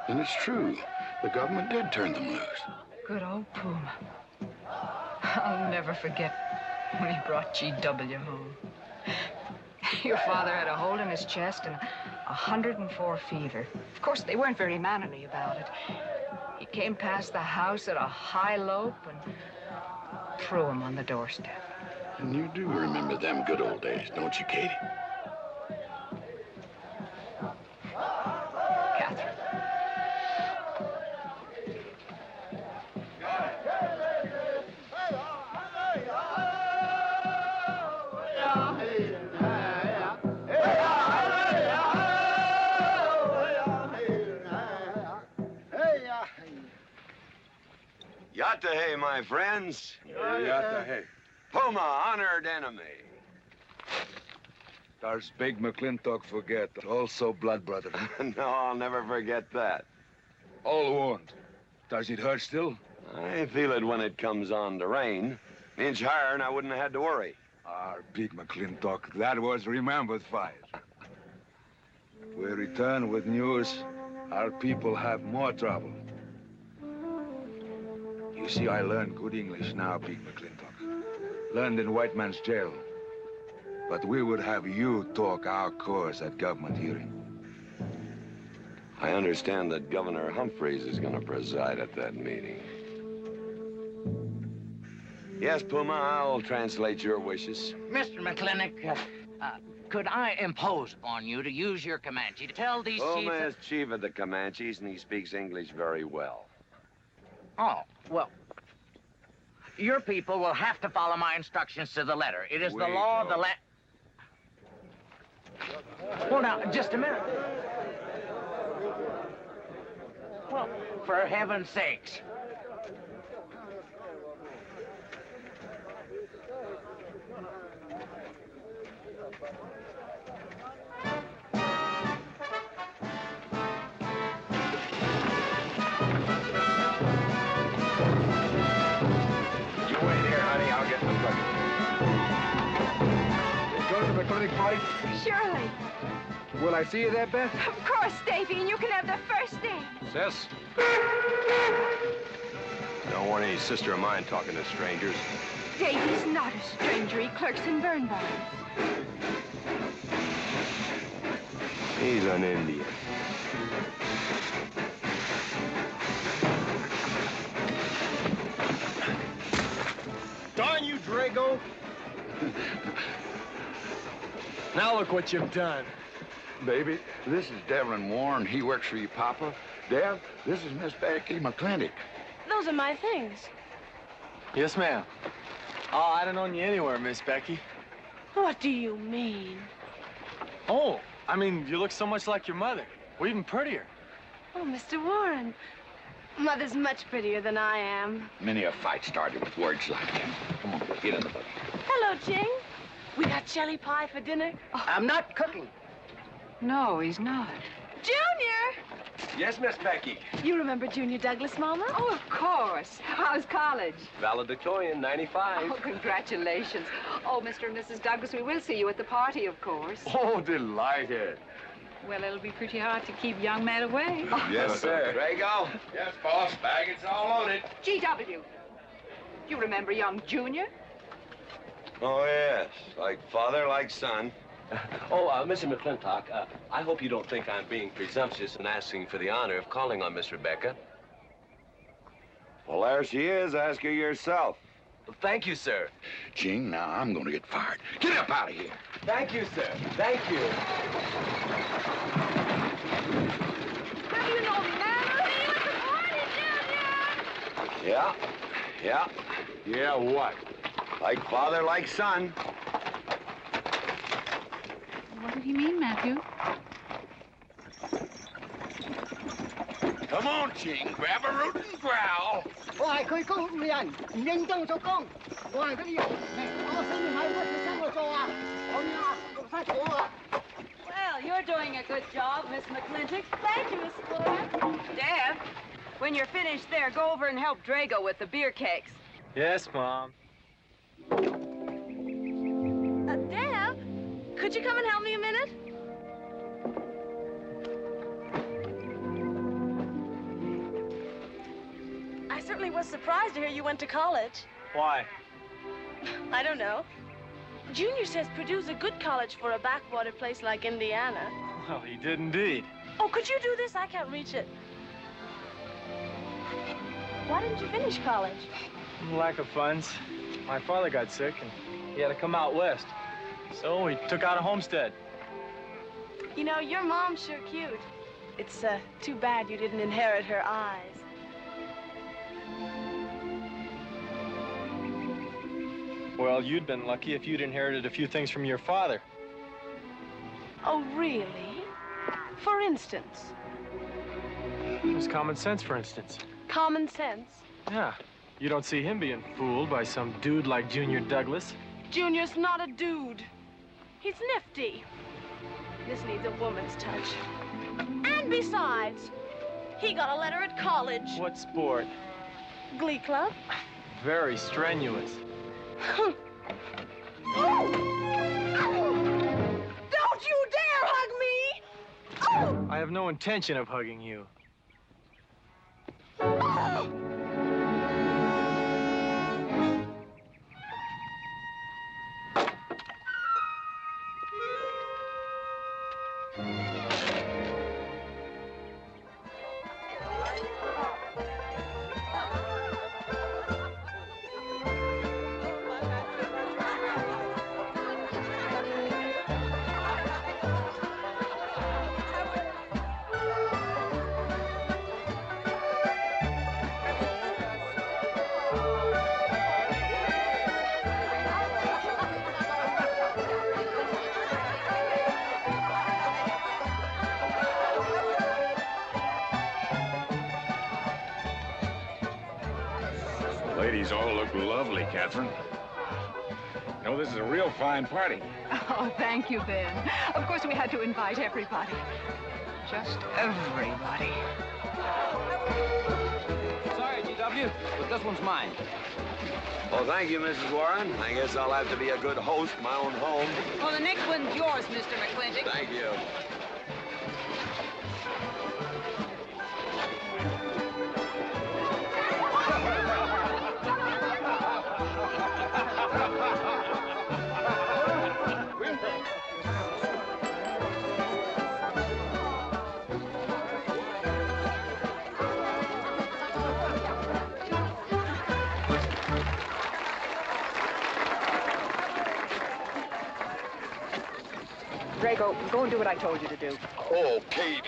And it's true. The government did turn them loose. Good old Puma. I'll never forget when he brought G.W. home. Your father had a hole in his chest and 104 fever. Of course, they weren't very mannerly about it. He came past the house at a high lope and threw him on the doorstep. And you do remember them good old days, don't you, Katie? Catherine. my friends. Hey. Puma, honored enemy. Does big McLintock forget? Also blood brother. No, I'll never forget that. All wound. Does it hurt still? I feel it when it comes on to rain. An inch higher and I wouldn't have had to worry. Our big McLintock, that was remembered fight. We return with news. Our people have more trouble. You see, I learned good English now, big McLintock. Learned in white man's jail. But we would have you talk our cause at government hearing. I understand that Governor Humphreys is going to preside at that meeting. Yes, Puma, I'll translate your wishes. Mr. McClintock, could I impose upon you to use your Comanche to tell these Puma chiefs... is chief of the Comanches, and he speaks English very well. Oh, well, your people will have to follow my instructions to the letter. It is the law of the land. Well, now, just a minute. Well, for heaven's sakes. Party? Surely. Will I see you there, Beth? Of course, Davy, and you can have the first name. Sis? Don't want any sister of mine talking to strangers. Davy's not a stranger. He clerks in Birnbaum's. He's an Indian. Darn you, Drago! Now look what you've done. Baby, this is Devlin Warren. He works for you, Papa. Dev, this is Miss Becky McClintock. Those are my things. Yes, ma'am. Oh, I don't know you anywhere, Miss Becky. What do you mean? Oh, I mean, you look so much like your mother. Or even prettier. Oh, Mr. Warren. Mother's much prettier than I am. Many a fight started with words like that. Come on, get in the boat. Hello, Ching. We got jelly pie for dinner. Oh. I'm not cooking. No, he's not. Junior! Yes, Miss Becky. You remember Junior Douglas, Mama? Oh, of course. How's college? Valedictorian, 95. Oh, congratulations. Oh, Mr. and Mrs. Douglas, we will see you at the party, of course. Oh, delighted. Well, it'll be pretty hard to keep young men away. Yes, sir. Drago? Yes, boss. Baggage all loaded. G.W. You remember young Junior? Oh, yes. Like father, like son. Mr. McClintock, I hope you don't think I'm being presumptuous in asking for the honor of calling on Miss Rebecca. Well, there she is. Ask her yourself. Thank you, sir. Ching, now I'm going to get fired. Get up out of here. Thank you, sir. Thank you. How do you know me, Mama? See you at the party, Junior! Yeah. Yeah. Yeah, what? Like father, like son. What did he mean, Matthew? Come on, Ching. Grab a root and growl. Well, you're doing a good job, Miss McClintock. Thank you, Miss Warren. Deb, when you're finished there, go over and help Drago with the beer cakes. Yes, Mom. Deb, could you come and help me a minute? I certainly was surprised to hear you went to college. Why? I don't know. Junior says Purdue's a good college for a backwater place like Indiana. Well, he did indeed. Oh, could you do this? I can't reach it. Why didn't you finish college? Lack of funds. My father got sick, and he had to come out west. So he took out a homestead. You know, your mom's sure cute. It's too bad you didn't inherit her eyes. Well, you'd been lucky if you'd inherited a few things from your father. Oh, really? For instance? It was common sense, for instance. Common sense. Yeah. You don't see him being fooled by some dude like Junior Douglas. Junior's not a dude. He's nifty. This needs a woman's touch. And besides, he got a letter at college. What sport? Glee club. Very strenuous. Don't you dare hug me! Oh! I have no intention of hugging you. Oh! Ladies all look lovely, Catherine. You know, this is a real fine party. Oh, thank you, Ben. Of course, we had to invite everybody. Just everybody. Sorry, GW, but this one's mine. Well, thank you, Mrs. Warren. I guess I'll have to be a good host in my own home. Well, the next one's yours, Mr. McClintock. Thank you. Drago, go and do what I told you to do. Oh, Katie.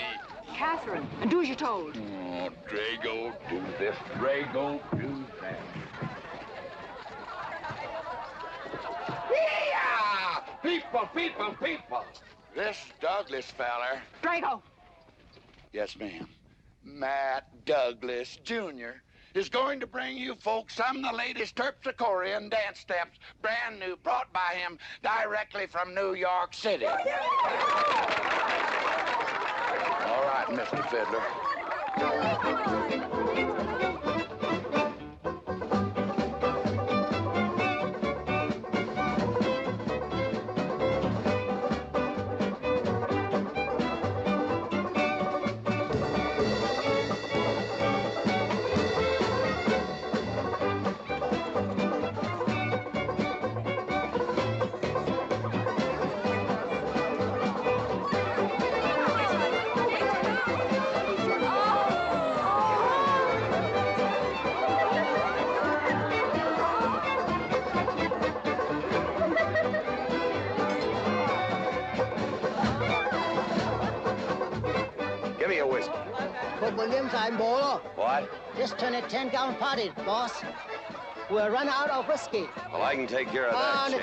Catherine, and do as you're told. Oh, Drago, Do this, Drago, do that. Yeah! People, people, people. This Douglas feller. Drago! Yes, ma'am. Matt Douglas, Jr. is going to bring you folks some of the latest terpsichorean dance steps, brand new, brought by him directly from New York City. All right, Mr. Fiddler. Give me a whiskey. What? Just turn a 10-gallon party, boss. We'll run out of whiskey. Well, I can take care of that. Shane.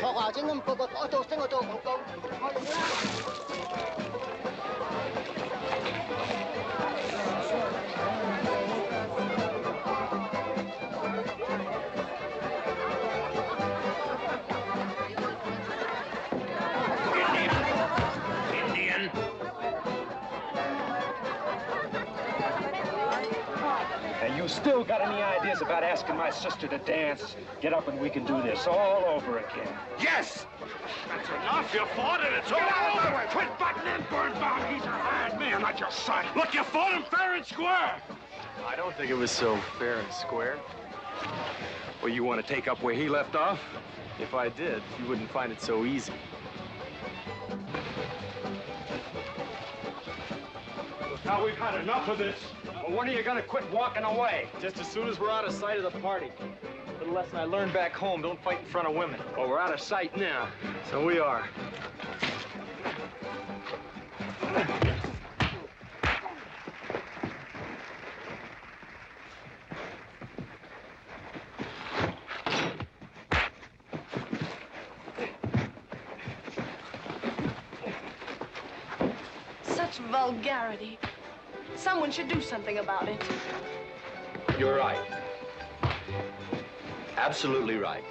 Indian. And you still got any ideas about asking my sister to dance? Get up and we can do this all over again. Yes! That's enough. You fought it. It's all over. Quit butting in, Birnbaum. He's a hard man, not your son. Look, you fought him fair and square. I don't think it was so fair and square. Well, you want to take up where he left off? If I did, you wouldn't find it so easy. Now we've had enough of this. Well, when are you gonna quit walking away? Just as soon as we're out of sight of the party. A little lesson I learned back home, don't fight in front of women. Well, we're out of sight now. So we are. Such vulgarity. Someone should do something about it. You're right. Absolutely right.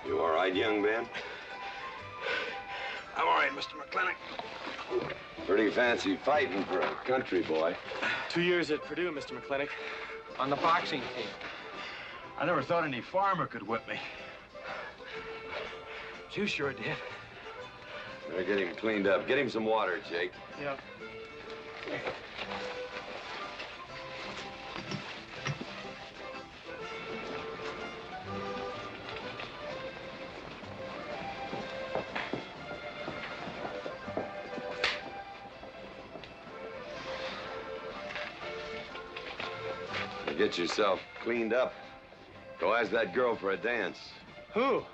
You all right, young man? I'm all right, Mr. McClintock. Pretty fancy fighting for a country boy. 2 years at Purdue, Mr. McClintock, on the boxing team. I never thought any farmer could whip me. You sure did. Better get him cleaned up. Get him some water, Jake. Yeah. Get yourself cleaned up. Go ask that girl for a dance. Who?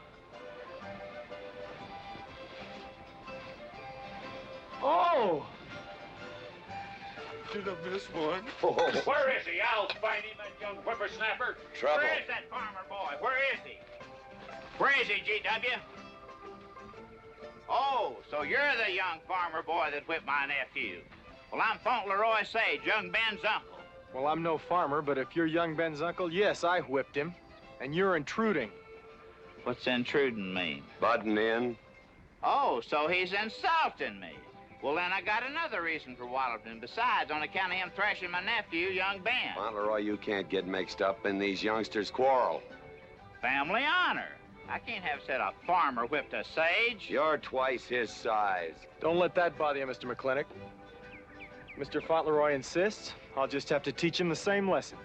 Oh! Did I miss one? Where is he? I'll find him, that young whippersnapper. Trouble. Where is that farmer boy? Where is he? Where is he, G.W.? Oh, so you're the young farmer boy that whipped my nephew. Well, I'm Fauntleroy Sage, young Ben's uncle. Well, I'm no farmer, but if you're young Ben's uncle, yes, I whipped him. And you're intruding. What's intruding mean? Butting in. Oh, so he's insulting me. Well, then I got another reason for walloping him. Besides, on account of him thrashing my nephew, young Ben. Fauntleroy, you can't get mixed up in these youngsters' quarrel. Family honor. I can't have said a farmer whipped a sage. You're twice his size. Don't let that bother you, Mr. McClintock. Mr. Fauntleroy insists. I'll just have to teach him the same lesson.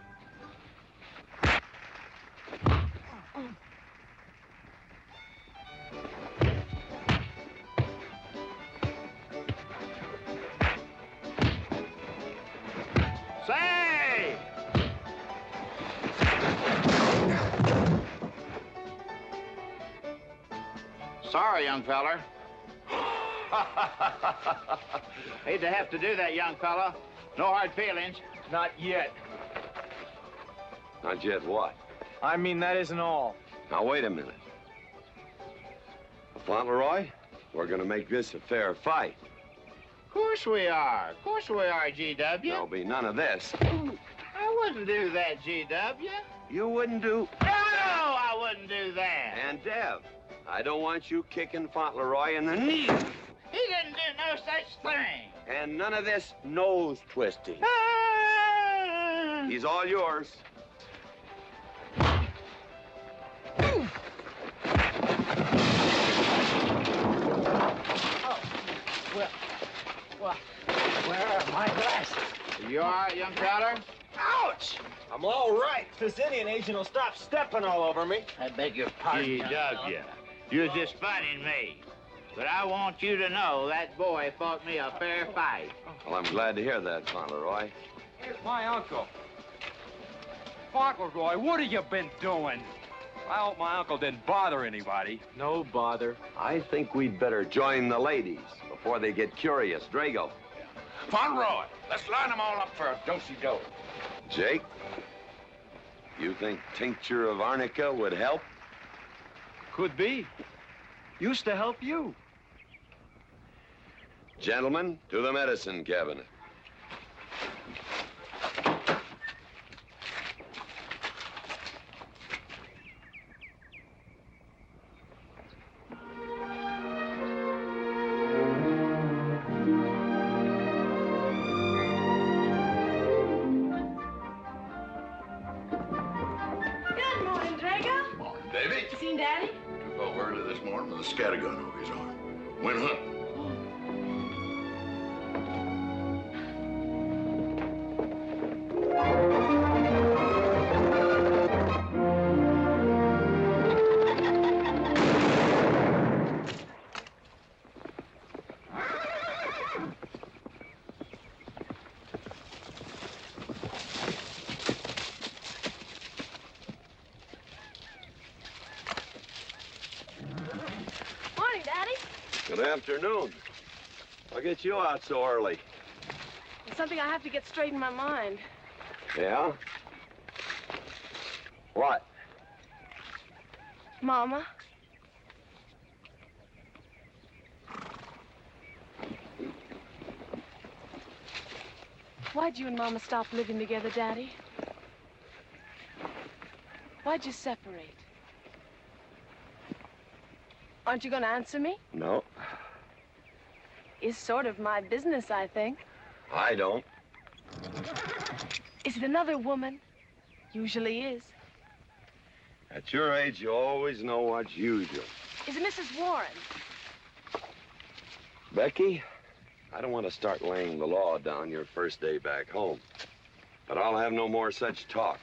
Say! Sorry, young feller. Hate to have to do that, young fella. No hard feelings. Not yet. Not yet what? I mean, that isn't all. Now, wait a minute. Fauntleroy, we're gonna make this a fair fight. Of course we are. Of course we are, G.W. There'll be none of this. I wouldn't do that, G.W. You wouldn't do... No, I wouldn't do that. And Dev, I don't want you kicking Fauntleroy in the knee. He didn't do no such thing. And none of this nose twisting. He's all yours. Well, where are my glasses? You all right, young feller? Ouch! I'm all right. This Indian agent will stop stepping all over me. I beg your pardon, G.W. You're just funning me. But I want you to know that boy fought me a fair fight. Well, I'm glad to hear that, Fauntleroy. Here's my uncle. Fauntleroy, what have you been doing? I hope my uncle didn't bother anybody. No bother. I think we'd better join the ladies before they get curious. Drago. Fauntleroy, let's line them all up for a do-si-do. Jake, you think tincture of arnica would help? Could be. Used to help you. Gentlemen, to the medicine cabinet. Good morning, Drago. Morning, Davy. You seen Daddy? Took off early this morning with a scattergun over his arm. Went hunting. Good afternoon. I'll get you out so early. It's something I have to get straight in my mind. Yeah? What? Mama? Why'd you and Mama stop living together, Daddy? Why'd you separate? Aren't you going to answer me? No. It's sort of my business, I think. I don't. Is it another woman? Usually is. At your age, you always know what's usual. Is it Mrs. Warren? Becky, I don't want to start laying the law down your first day back home. But I'll have no more such talk.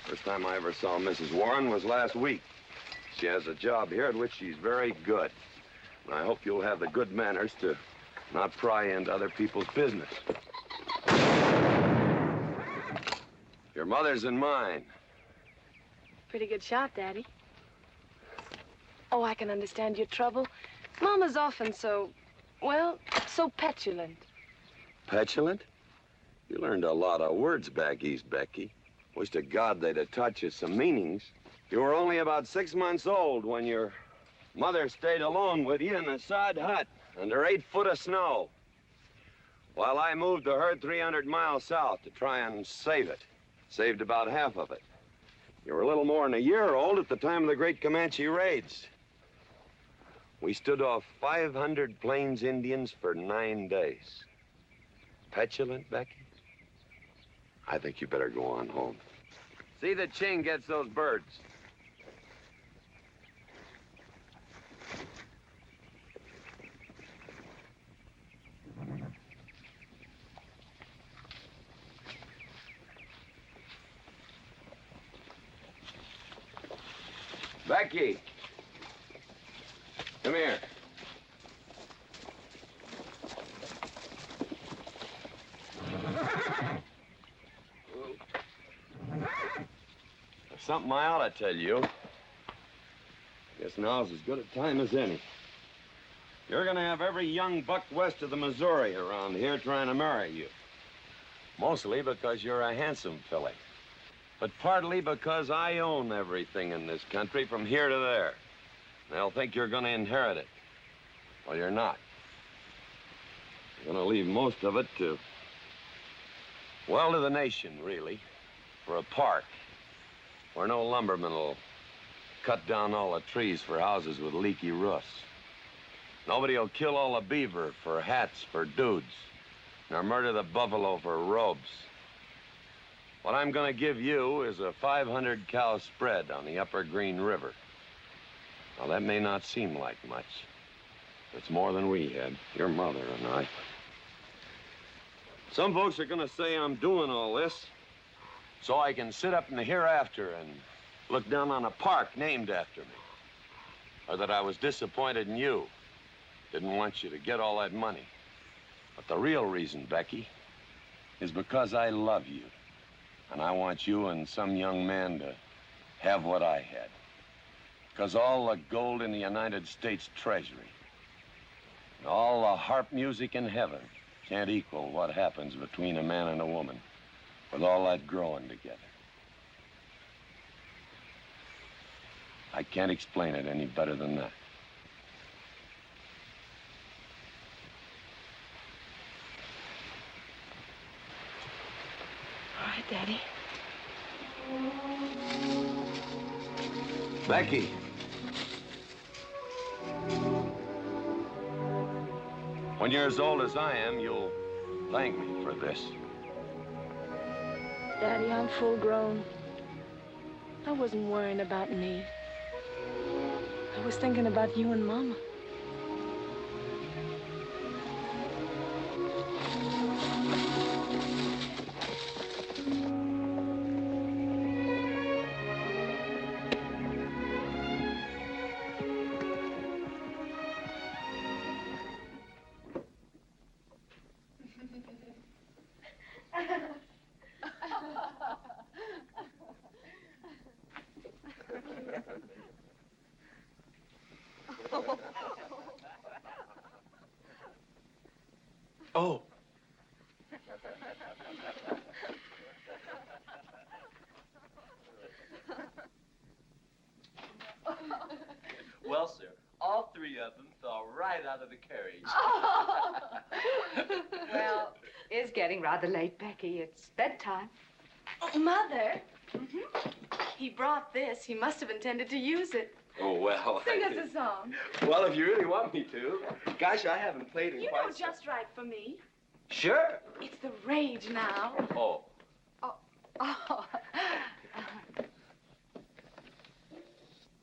First time I ever saw Mrs. Warren was last week. She has a job here at which she's very good. And I hope you'll have the good manners to not pry into other people's business. Your mother's and mine. Pretty good shot, Daddy. Oh, I can understand your trouble. Mama's often so, well, so petulant. Petulant? You learned a lot of words back east, Becky. Wish to God they'd have taught you some meanings. You were only about 6 months old when your mother stayed alone with you in a sod hut under 8 foot of snow, while I moved the herd 300 miles south to try and save it. Saved about half of it. You were a little more than a year old at the time of the great Comanche raids. We stood off 500 Plains Indians for 9 days. Petulant, Becky? I think you better go on home. See that Ching gets those birds. Becky, come here. There's something I ought to tell you. Guess now's as good a time as any. You're gonna have every young buck west of the Missouri around here trying to marry you. Mostly because you're a handsome filly. But partly because I own everything in this country from here to there. They'll think you're gonna inherit it. Well, you're not. You're gonna leave most of it to, well, to the nation, really. For a park where no lumberman will cut down all the trees for houses with leaky roofs. Nobody will kill all the beaver for hats for dudes, nor murder the buffalo for robes. What I'm gonna give you is a 500-cow spread on the upper Green River. Now, that may not seem like much. It's more than we had, your mother and I. Some folks are gonna say I'm doing all this so I can sit up in the hereafter and look down on a park named after me. Or that I was disappointed in you. Didn't want you to get all that money. But the real reason, Becky, is because I love you. And I want you and some young man to have what I had. Because all the gold in the United States Treasury and all the harp music in heaven can't equal what happens between a man and a woman with all that growing together. I can't explain it any better than that. All right, Daddy. Becky. When you're as old as I am, you'll thank me for this. Daddy, I'm full grown. I wasn't worrying about me. I was thinking about you and Mama. Oh. Well, sir, all three of them fell right out of the carriage. Well, it's getting rather late, Becky. It's bedtime. Oh, Mother. He brought this. He must have intended to use it. Oh, well. Sing us a song. Well, if you really want me to. Gosh, I haven't played in You quite know just right for me. Sure. It's the rage now. Oh. Oh.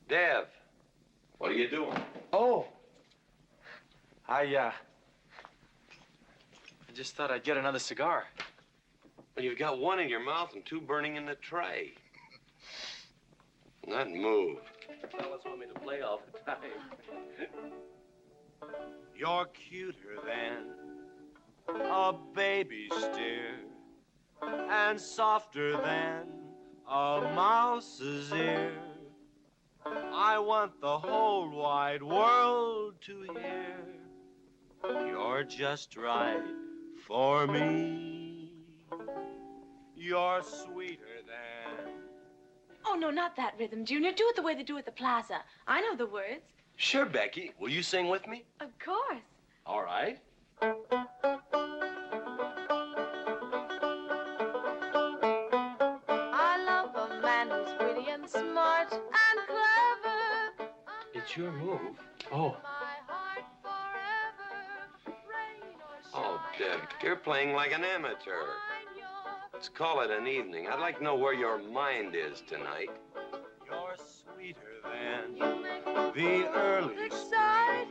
Dev, what are you doing? Oh. I just thought I'd get another cigar. Well, you've got one in your mouth and two burning in the tray. Not move. Fellas want me to play all the time. You're cuter than a baby steer, and softer than a mouse's ear. I want the whole wide world to hear. You're just right for me. You're sweeter than... Oh, no, not that rhythm, Junior. Do it the way they do at the plaza. I know the words. Sure, Becky. Will you sing with me? Of course. All right. I love a man who's witty and smart and clever. It's your move. Oh. Oh, Dev, you're playing like an amateur. Let's call it an evening. I'd like to know where your mind is tonight. You're sweeter than the early spring,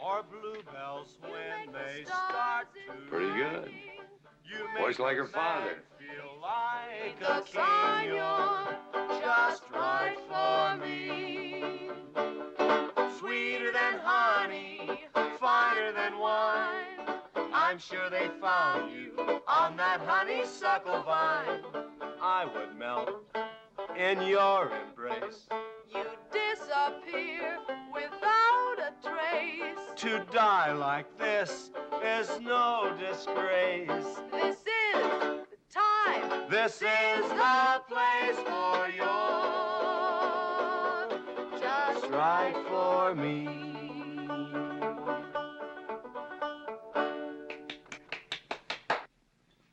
or bluebells when they start to Pretty good. You Voice like her father. feel like a king. You're just right for me. Sweeter than honey, finer than wine. I'm sure they found you on that honeysuckle vine. I would melt in your embrace. You disappear without a trace. To die like this is no disgrace. This is the time. This is the place for you. Just Right for me.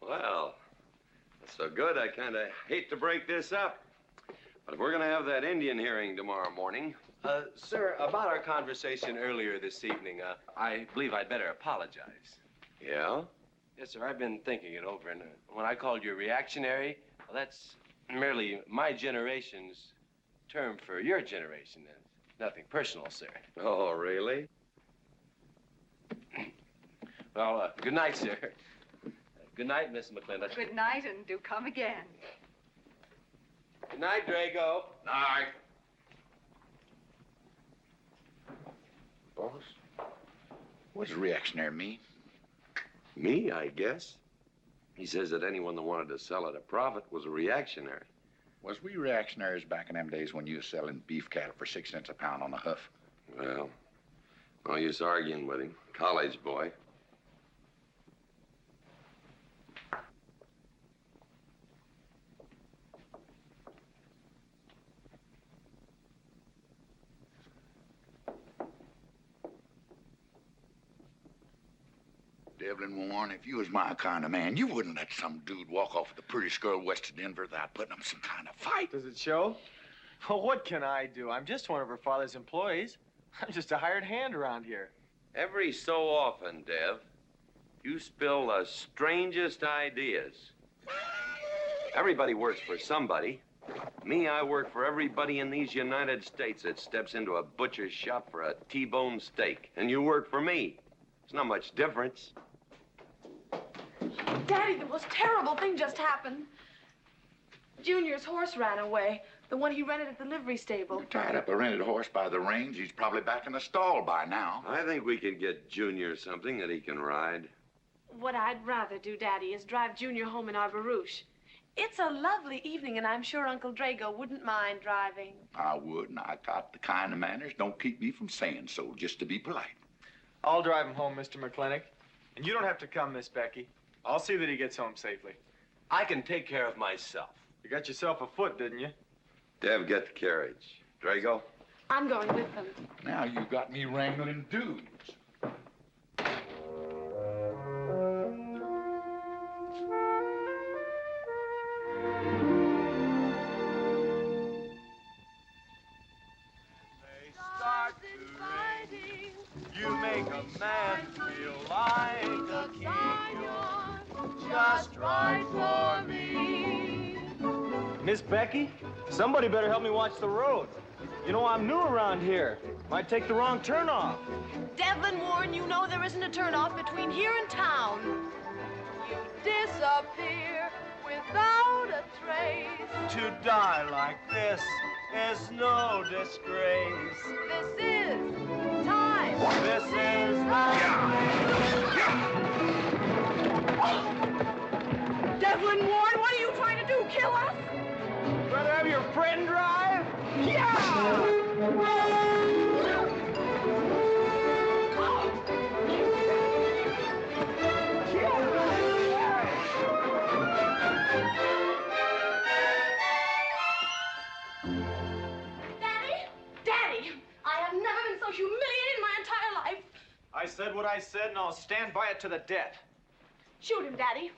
Well, that's so good, I kind of hate to break this up. But if we're going to have that Indian hearing tomorrow morning... Sir, about our conversation earlier this evening, I believe I'd better apologize. Yeah? Yes, sir, I've been thinking it over, and when I called you reactionary, well, that's merely my generation's term for your generation. Nothing personal, sir. Oh, really? Well, good night, sir. Good night, Miss McClintock. Good night, and do come again. Good night, Drago. Night. Boss, what does reactionary mean? Me, I guess. He says that anyone that wanted to sell at a profit was a reactionary. Was we reactionaries back in them days when you was selling beef cattle for 6 cents a pound on the hoof? Well, no use arguing with him. College boy. Devlin Warren, if you was my kind of man, you wouldn't let some dude walk off with the prettiest girl west of Denver without putting up some kind of fight. Does it show? Well, what can I do? I'm just one of her father's employees. I'm just a hired hand around here. Every so often, Dev, you spill the strangest ideas. Everybody works for somebody. Me, I work for everybody in these United States that steps into a butcher's shop for a T-bone steak. And you work for me. It's not much difference. Daddy, the most terrible thing just happened. Junior's horse ran away. The one he rented at the livery stable. Tied up a rented horse by the reins. He's probably back in the stall by now. I think we could get Junior something that he can ride. What I'd rather do, Daddy, is drive Junior home in our barouche. It's a lovely evening, and I'm sure Uncle Drago wouldn't mind driving. I would, and I got the kind of manners don't keep me from saying so, just to be polite. I'll drive him home, Mr. McClintock. And you don't have to come, Miss Becky. I'll see that he gets home safely. I can take care of myself. You got yourself a foot, didn't you? Dev, get the carriage. Drago? I'm going with them. Now you got me wrangling dudes. You make a man feel like a king. Just right for me. Miss Becky, somebody better help me watch the road. You know, I'm new around here. Might take the wrong turn off. Devlin Warren, you know there isn't a turnoff between here and town. You disappear without a trace. To die like this is no disgrace. This is time. This is Devlin Warren, what are you trying to do? Kill us? Rather have your friend drive? Yeah! Daddy, I have never been so humiliated in my entire life. I said what I said, and I'll stand by it to the death. Shoot him, Daddy.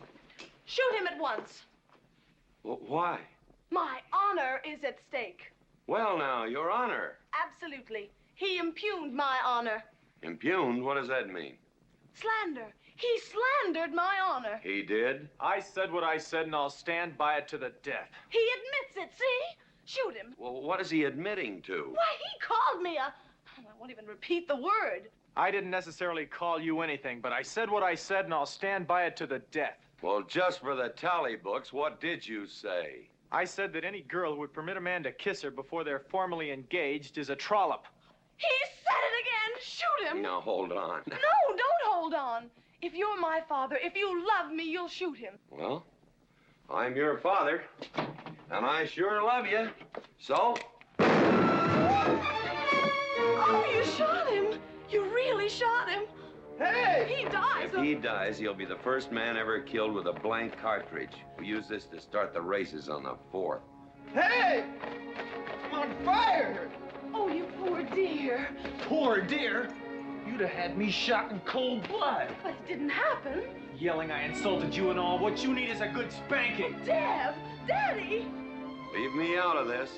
Shoot him at once. Why? My honor is at stake. Well, now, Your Honor. Absolutely. He impugned my honor. Impugned? What does that mean? Slander. He slandered my honor. He did? I said what I said, and I'll stand by it to the death. He admits it, see? Shoot him. Well, what is he admitting to? Why, he called me a... I won't even repeat the word. I didn't necessarily call you anything, but I said what I said, and I'll stand by it to the death. Well, just for the tally books, what did you say? I said that any girl who would permit a man to kiss her before they're formally engaged is a trollop. He said it again. Shoot him. Now, hold on. No, don't hold on. If you're my father, if you love me, you'll shoot him. Well, I'm your father, and I sure love you. So? Oh, you shot him. You really shot him. Hey! He dies. If he dies, he'll be the first man ever killed with a blank cartridge. We use this to start the races on the 4th. Hey! I'm on fire! Oh, you poor dear. Poor dear? You'd have had me shot in cold blood. But it didn't happen. Yelling I insulted you and all. What you need is a good spanking. Dev! Daddy! Leave me out of this.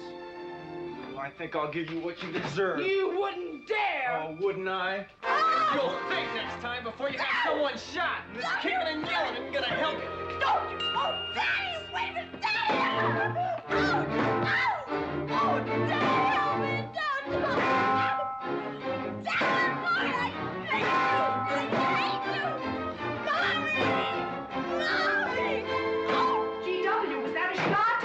Well, I think I'll give you what you deserve. You wouldn't dare! Oh, wouldn't I? You'll think next time before you have someone shot. And this kicking and yelling isn't gonna help you. Don't you! Oh, Daddy! Wait a minute! Daddy! Oh, Daddy! Help me! Don't! Daddy! Boy, I hate you! Mommy! Mommy! Oh! G.W., was that a shot?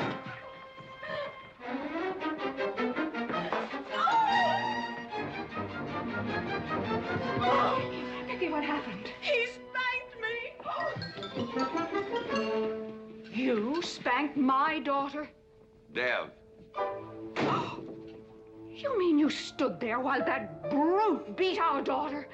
Becky, what happened? He spanked me! You spanked my daughter? Dev. You mean you stood there while that brute beat our daughter?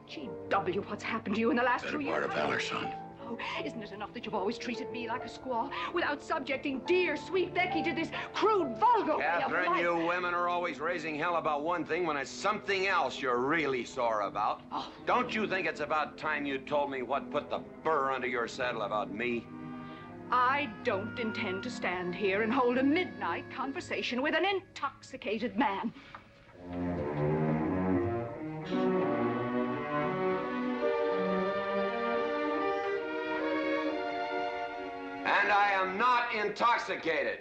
G.W., what's happened to you in the last 2 years? Better part of valor, son. Oh, isn't it enough that you've always treated me like a squaw without subjecting dear, sweet Becky to this crude, vulgar way of Catherine, life? you women are always raising hell about one thing when it's something else you're really sore about. Oh. Don't you think it's about time you told me what put the burr under your saddle about me? I don't intend to stand here and hold a midnight conversation with an intoxicated man. And I am not intoxicated.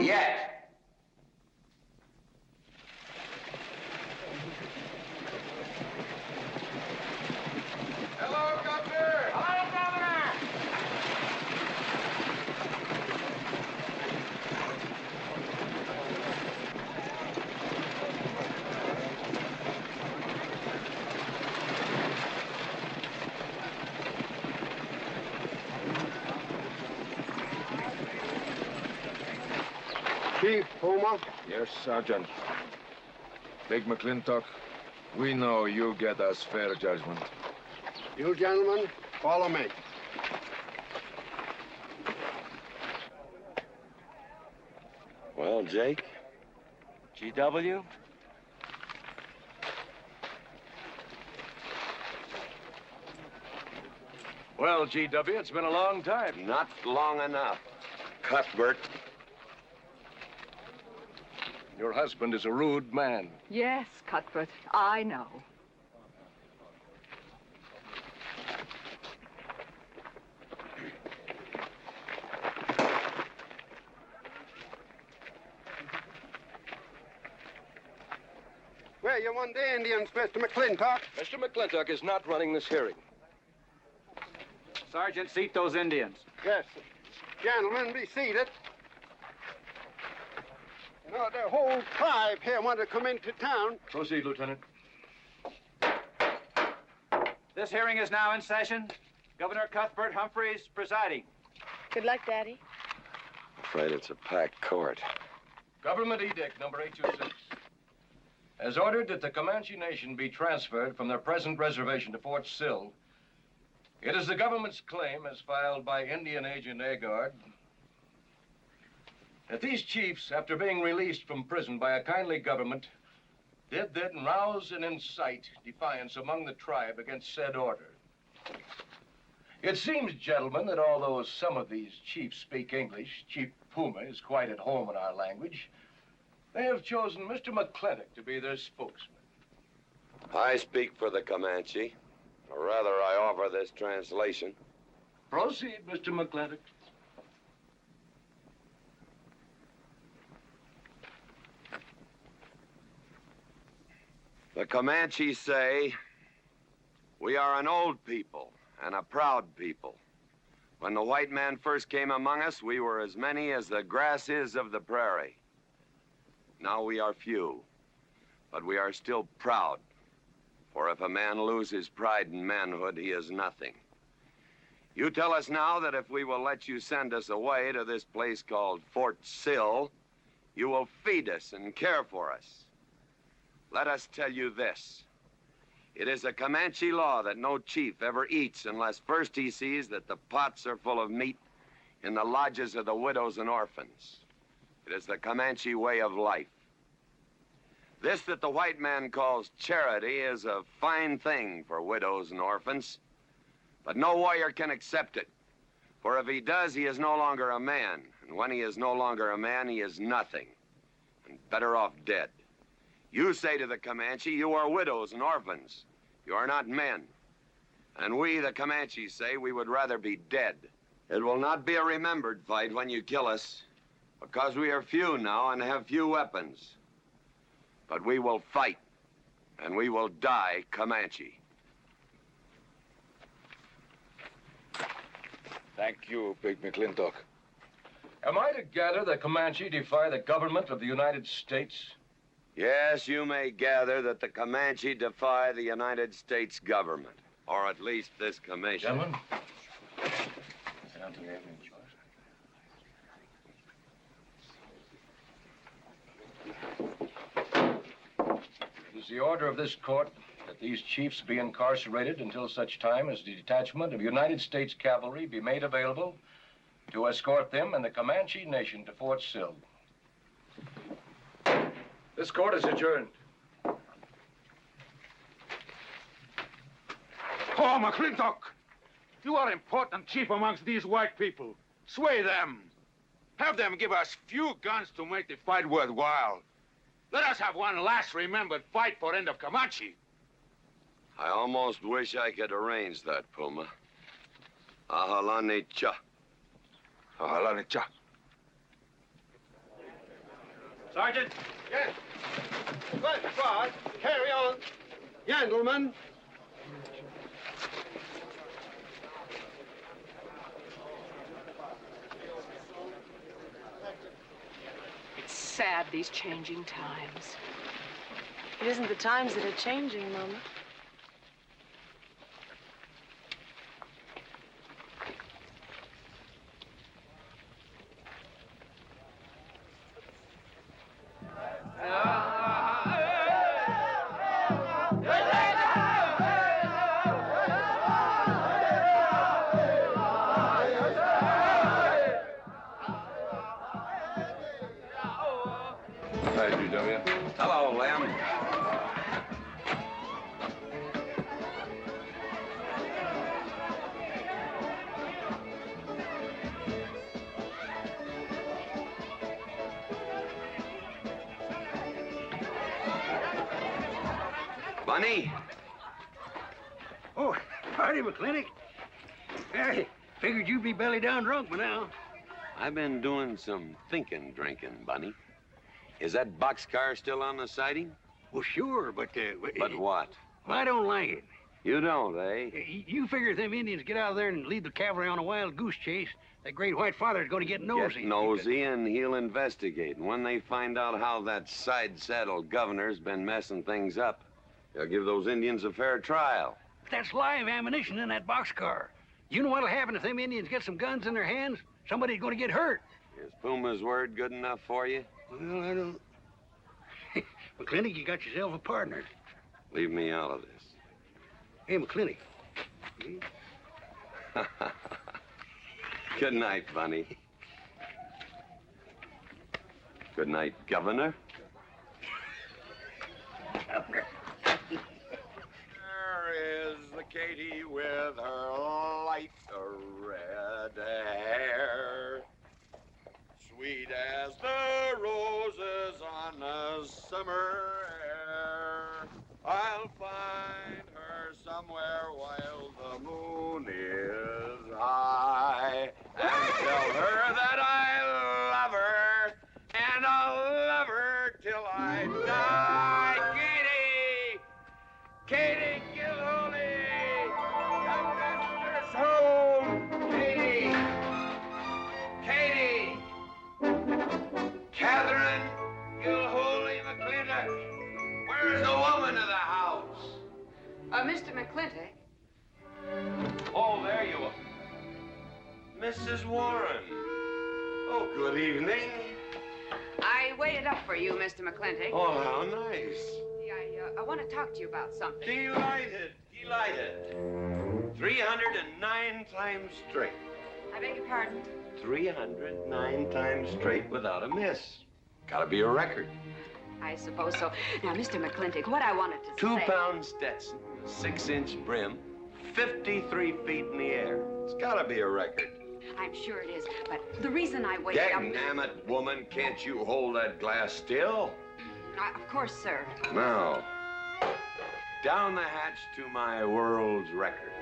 Yet. Hello, Governor! Hello, Governor! Chief, Puma? Yes, Sergeant. Big McLintock. We know you get us fair judgment. You gentlemen, follow me. Well, Jake? GW? Well, GW, it's been a long time. Not long enough. Cuthbert. Your husband is a rude man. Yes, Cuthbert, I know. Where you want the Indians, Mr. McClintock? Mr. McClintock is not running this hearing. Sergeant, seat those Indians. Yes. Gentlemen, be seated. You know, the whole tribe here want to come into town. Proceed, Lieutenant. This hearing is now in session. Governor Cuthbert Humphreys presiding. Good luck, Daddy. I'm afraid it's a packed court. Government Edict number 826 has ordered that the Comanche Nation be transferred from their present reservation to Fort Sill. It is the government's claim, as filed by Indian Agent Agard, that these chiefs, after being released from prison by a kindly government, did then rouse and incite defiance among the tribe against said order. It seems, gentlemen, that although some of these chiefs speak English, Chief Puma is quite at home in our language, they have chosen Mr. McClintock to be their spokesman. I speak for the Comanche, or rather I offer this translation. Proceed, Mr. McClintock. The Comanche say, we are an old people and a proud people. When the white man first came among us, we were as many as the grass is of the prairie. Now we are few, but we are still proud. For if a man loses pride in manhood, he is nothing. You tell us now that if we will let you send us away to this place called Fort Sill, you will feed us and care for us. Let us tell you this. It is a Comanche law that no chief ever eats unless first he sees that the pots are full of meat in the lodges of the widows and orphans. It is the Comanche way of life. This that the white man calls charity is a fine thing for widows and orphans, but no warrior can accept it. For if he does, he is no longer a man. And when he is no longer a man, he is nothing, and better off dead. You say to the Comanche, you are widows and orphans. You are not men. And we, the Comanche, say we would rather be dead. It will not be a remembered fight when you kill us, because we are few now and have few weapons. But we will fight, and we will die Comanche. Thank you, Big McLintock. Am I to gather that Comanche defy the government of the United States? Yes, you may gather that the Comanche defy the United States government, or at least this commission. Gentlemen. It is the order of this court that these chiefs be incarcerated until such time as the detachment of United States cavalry be made available to escort them and the Comanche Nation to Fort Sill. This court is adjourned. Oh, McLintock! You are important chief amongst these white people. Sway them. Have them give us few guns to make the fight worthwhile. Let us have one last remembered fight for end of Comanche. I almost wish I could arrange that, Puma. Ahalani cha. Ahalani cha. Sergeant? Yes. Good God. Carry on. Gentlemen. It's sad, these changing times. It isn't the times that are changing, Mama. GW. Hello, Lem. Bunny? Oh, howdy, McClintock. I figured you'd be belly down drunk by now. I've been doing some drinking, Bunny. Is that boxcar still on the siding? Well, sure, but... But what? Well, I don't like it. You don't, eh? You figure if them Indians get out there and lead the cavalry on a wild goose chase, that great white father's going to get nosy. Get nosy, and he'll investigate. And when they find out how that side-saddle governor's been messing things up, they'll give those Indians a fair trial. That's live ammunition in that boxcar. You know what'll happen if them Indians get some guns in their hands? Somebody's going to get hurt. Is Puma's word good enough for you? Well, I don't... McClintock, you got yourself a partner. Leave me out of this. Hey, McClintock. Good night, Bunny. Good night, Governor. There is the Katie with her light red hair, sweet as the roses on a summer air. I'll find her somewhere while the moon is high and tell her that I love her, and I'll love her till I die. Katie Gilhooly, the master's home. Katie, Catherine Gilhooly McClintock. Where's the woman of the house? Mr. McClintock. Oh, there you are. Mrs. Warren. Oh, good evening. I waited up for you, Mr. McClintock. Oh, how nice. I want to talk to you about something. Delighted, delighted. 309 times straight. I beg your pardon? 309 times straight without a miss. Gotta be a record. I suppose so. Now, Mr. McClintock, what I wanted to say... 2-pound Stetson, 6-inch brim, 53 feet in the air. It's gotta be a record. I'm sure it is, but the reason I waited up... Dagnammit, woman, can't you hold that glass still? Of course, sir. Now, down the hatch to my world's record.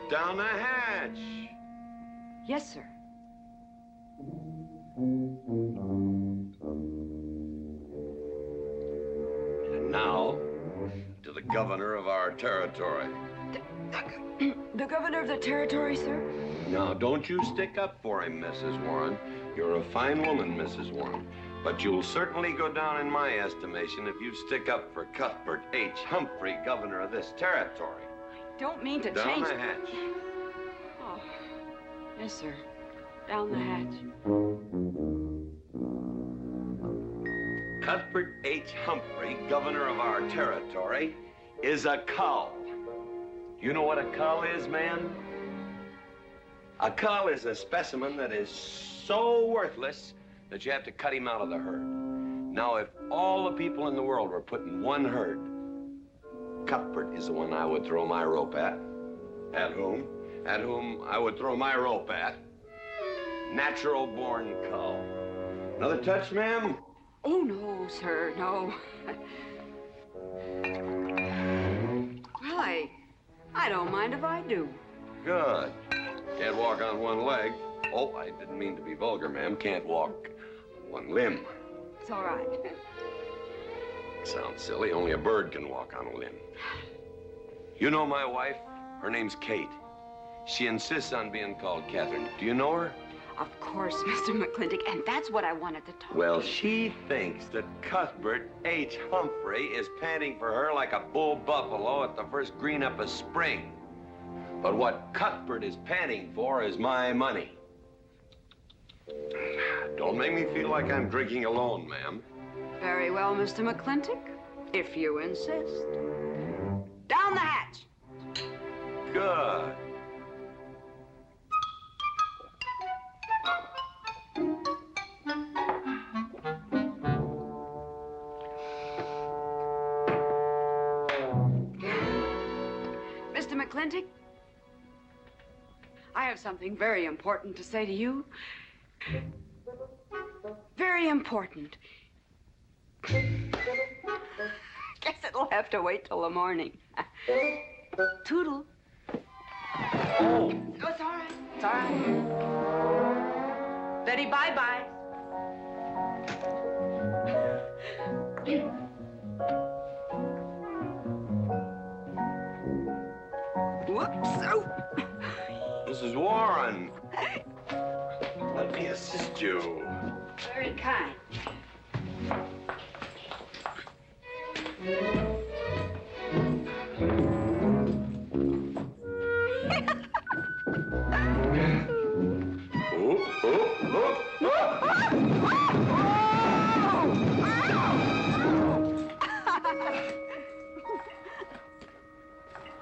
Down the hatch. Yes, sir. And now, to the governor of our territory. The governor of the territory, sir? Now, don't you stick up for him, Mrs. Warren. You're a fine woman, Mrs. Warren. But you'll certainly go down in my estimation if you stick up for Cuthbert H. Humphrey, governor of this territory. I don't mean to down change... the hatch. Oh, yes, sir. Down the hatch. Cuthbert H. Humphrey, governor of our territory, is a cull. You know what a cull is, man? A cull is a specimen that is so worthless that you have to cut him out of the herd. Now, if all the people in the world were put in one herd, Cuthbert is the one I would throw my rope at. At whom I would throw my rope at. Natural-born cull. Another touch, ma'am? Oh, no, sir, no. Well, I don't mind if I do. Good. Can't walk on one leg. Oh, I didn't mean to be vulgar, ma'am. Can't walk one limb. It's all right. Sounds silly. Only a bird can walk on a limb. You know my wife? Her name's Kate. She insists on being called Catherine. Do you know her? Of course, Mr. McClintock, and that's what I wanted to talk Well, to you. she thinks that Cuthbert H. Humphrey is panting for her like a bull buffalo at the first green up of spring. But what Cuthbert is panting for is my money. Don't make me feel like I'm drinking alone, ma'am. Very well, Mr. McClintock, if you insist. Down the hatch. Good. McClintock, I have something very important to say to you. Very important. Guess it'll have to wait till the morning. Toodle. Oh, it's all right. It's all right. Betty, bye-bye. Whoops. Oh. Mrs. Warren, let me assist you. Very kind.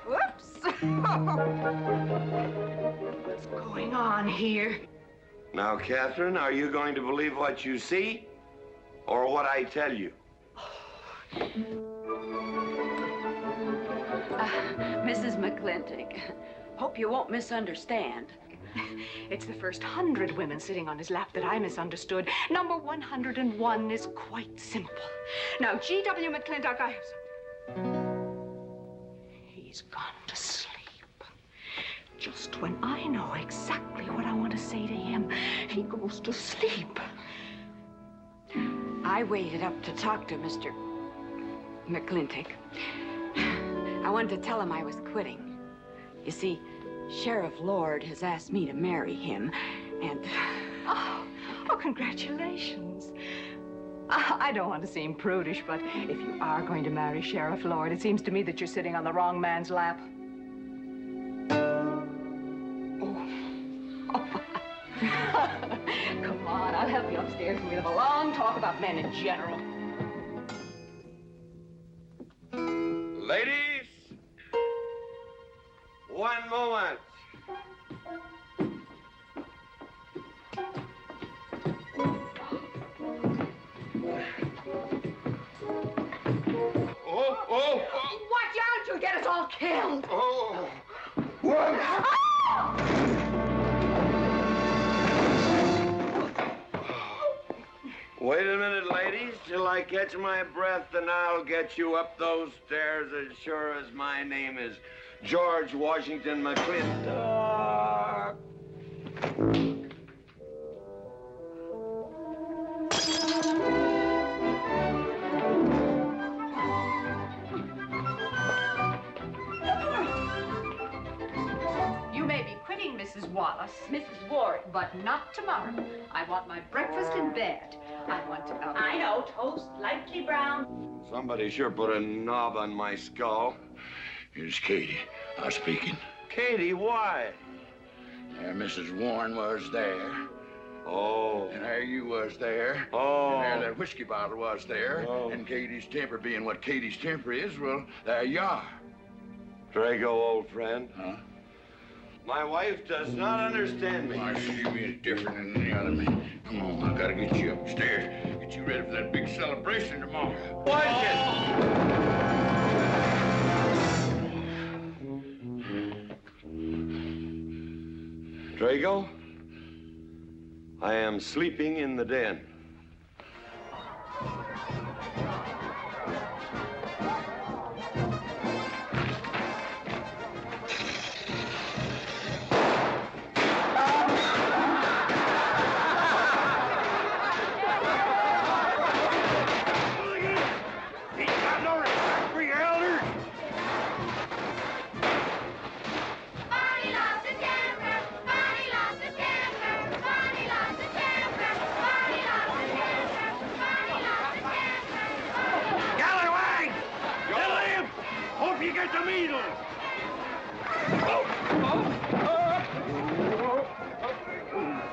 Whoops. What's going on here? Now, Catherine, are you going to believe what you see or what I tell you? Mrs. McClintock, hope you won't misunderstand. It's the first 100 women sitting on his lap that I misunderstood. Number 101 is quite simple. Now, G.W. McClintock, I have something. He's gone to sleep. Just when I know exactly what I want to say to him, he goes to sleep. I waited up to talk to Mr. McClintock. I wanted to tell him I was quitting. You see, Sheriff Lord has asked me to marry him, and... Oh, congratulations. I don't want to seem prudish, but if you are going to marry Sheriff Lord, it seems to me that you're sitting on the wrong man's lap. Come on, I'll help you upstairs and we'll have a long talk about men in general. Ladies, one moment. Oh! Watch out, you'll get us all killed! Oh! What? Wait a minute, ladies, till I catch my breath, and I'll get you up those stairs as sure as my name is George Washington McClintock. You may be quitting, Mrs. Wallace. Mrs. Ward. But not tomorrow. I want my breakfast in bed. I want to... I know. Toast, lightly brown. Somebody sure put a knob on my skull. Here's Katie. I'm speaking. Katie, why? There Mrs. Warren was there. Oh. And there you was there. Oh. And there that whiskey bottle was there. Oh. And Katie's temper being what Katie's temper is, well, there you are. Drago, old friend. Huh? My wife does not understand me. Why, she is different than the other man. Come on, I gotta get you upstairs. Get you ready for that big celebration tomorrow. What? Drago, I am sleeping in the den.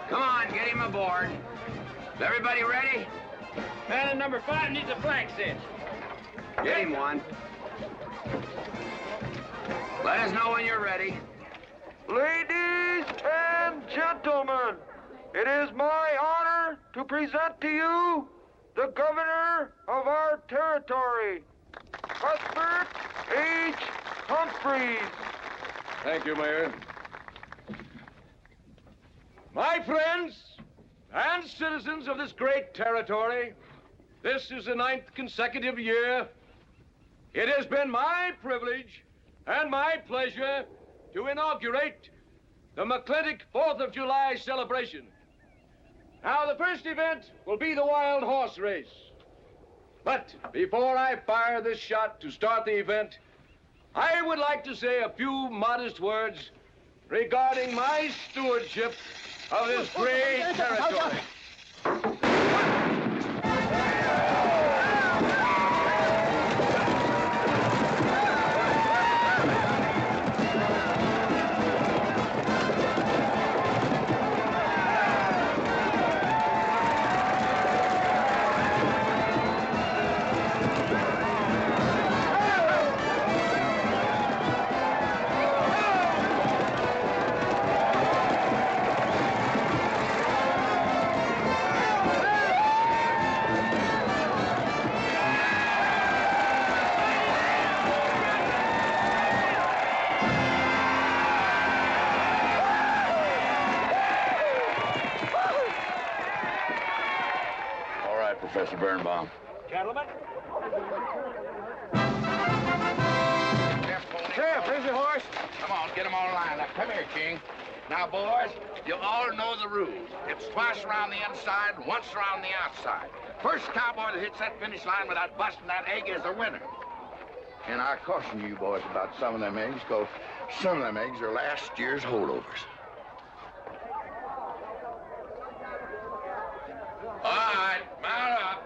Come on, get him aboard. Is everybody ready? Man in number 5 needs a flank cinch. Get him one. Let us know when you're ready. Ladies and gentlemen, it is my honor to present to you the governor of our territory, Cuthbert H. Humphreys. Thank you, Mayor. My friends and citizens of this great territory, this is the 9th consecutive year. It has been my privilege and my pleasure to inaugurate the McClintock 4th of July celebration. Now, the first event will be the wild horse race. But before I fire this shot to start the event, I would like to say a few modest words regarding my stewardship of this great territory. Professor Birnbaum. Gentlemen. Sheriff, here's your horse. Come on, get them all lined up. Come here, King. Now, boys, you all know the rules. It's twice around the inside, once around the outside. First cowboy that hits that finish line without busting that egg is the winner. And I caution you boys about some of them eggs, because some of them eggs are last year's holdovers. All right, mount up.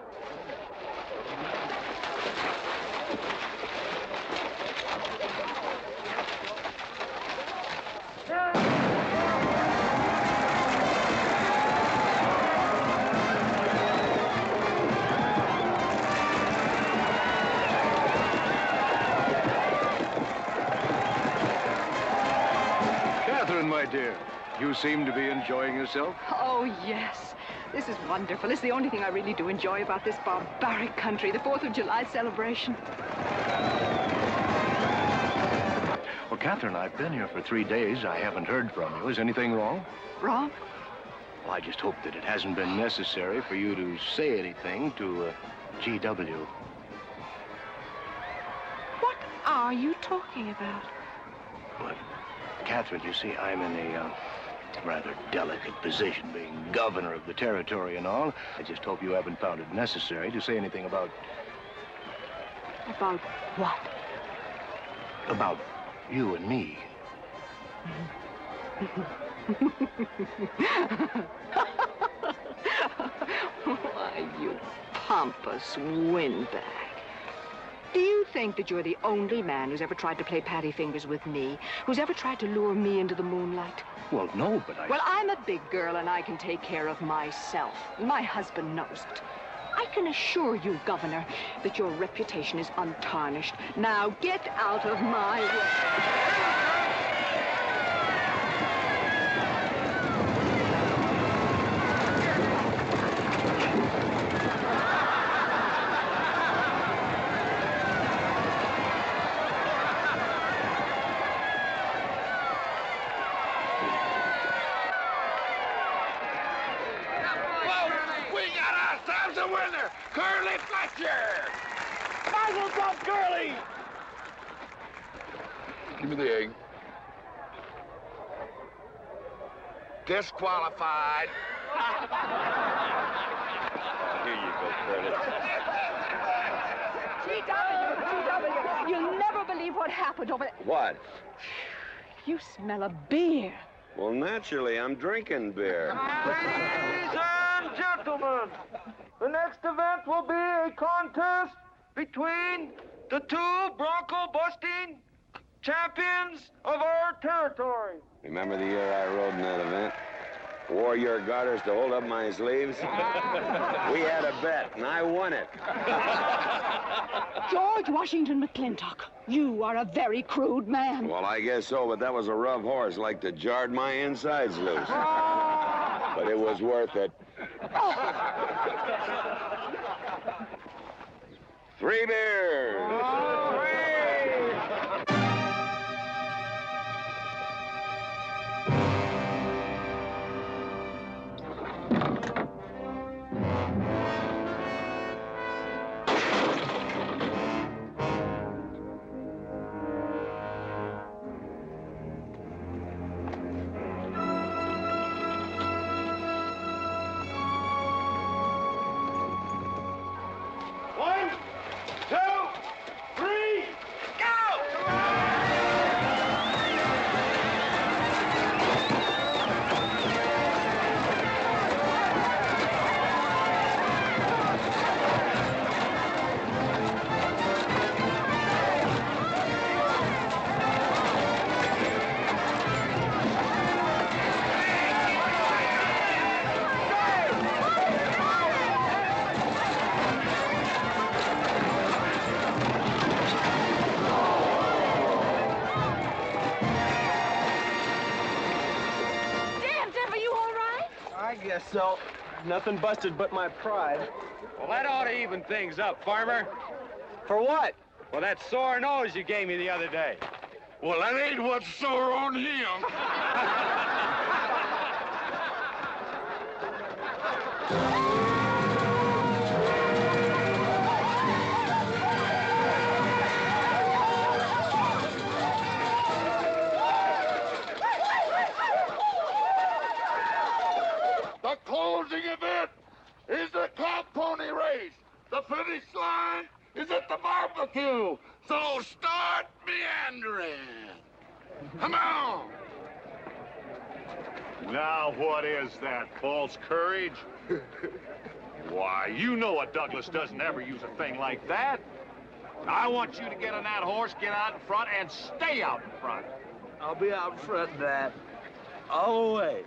Catherine, my dear, you seem to be enjoying yourself. Oh, yes. This is wonderful. It's the only thing I really do enjoy about this barbaric country, the 4th of July celebration. Well, Catherine, I've been here for 3 days. I haven't heard from you. Is anything wrong? Wrong? Well, I just hope that it hasn't been necessary for you to say anything to GW. What are you talking about? Well, Catherine, you see, I'm in a rather delicate position, being governor of the territory and all. I just hope you haven't found it necessary to say anything about... About what? About you and me. Why, you pompous windbag. Do you think that you're the only man who's ever tried to play patty fingers with me, who's ever tried to lure me into the moonlight? Well, no, but Well, I'm a big girl, and I can take care of myself. My husband knows it. I can assure you, Governor, that your reputation is untarnished. Now, get out of my way. Give me the egg. Disqualified. Here you go, Curtis. GW, you'll never believe what happened over there. What? You smell a beer. Well, naturally, I'm drinking beer. Ladies and gentlemen, the next event will be a contest between the two bronco-busting champions of our territory. Remember the year I rode in that event? Wore your garters to hold up my sleeves? We had a bet, and I won it. George Washington McLintock, you are a very crude man. Well, I guess so, but that was a rough horse, like to jarred my insides loose. But it was worth it. 3 beers. so. Nothing busted but my pride. Well, that ought to even things up, farmer. For what? Well, that sore nose you gave me the other day. Well, that ain't what's sore on him. The closing event is the cow pony race. The finish line is at the barbecue. So start meandering. Come on. Now, what is that, false courage? Why, you know a Douglas doesn't ever use a thing like that. I want you to get on that horse, get out in front, and stay out in front. I'll be out in front, Dad. All the way.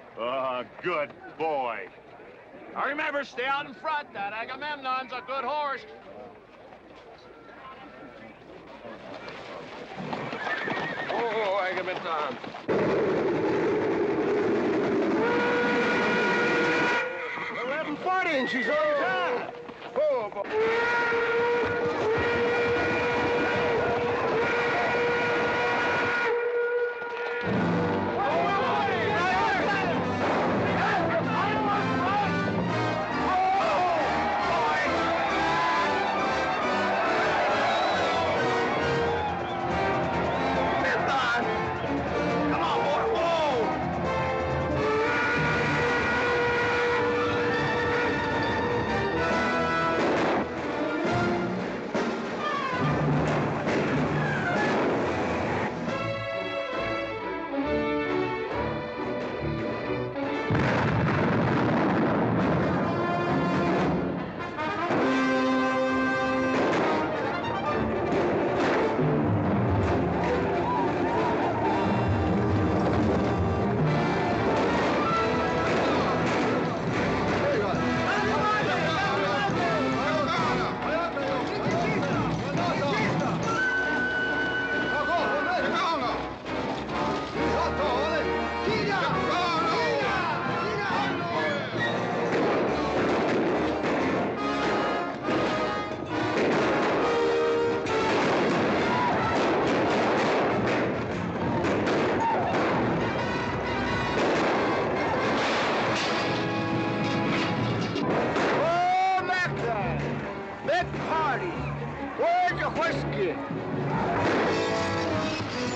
Good boy. Now remember, stay out in front. That Agamemnon's a good horse. Oh, Agamemnon. 11:40 and she's on time. Oh, boy.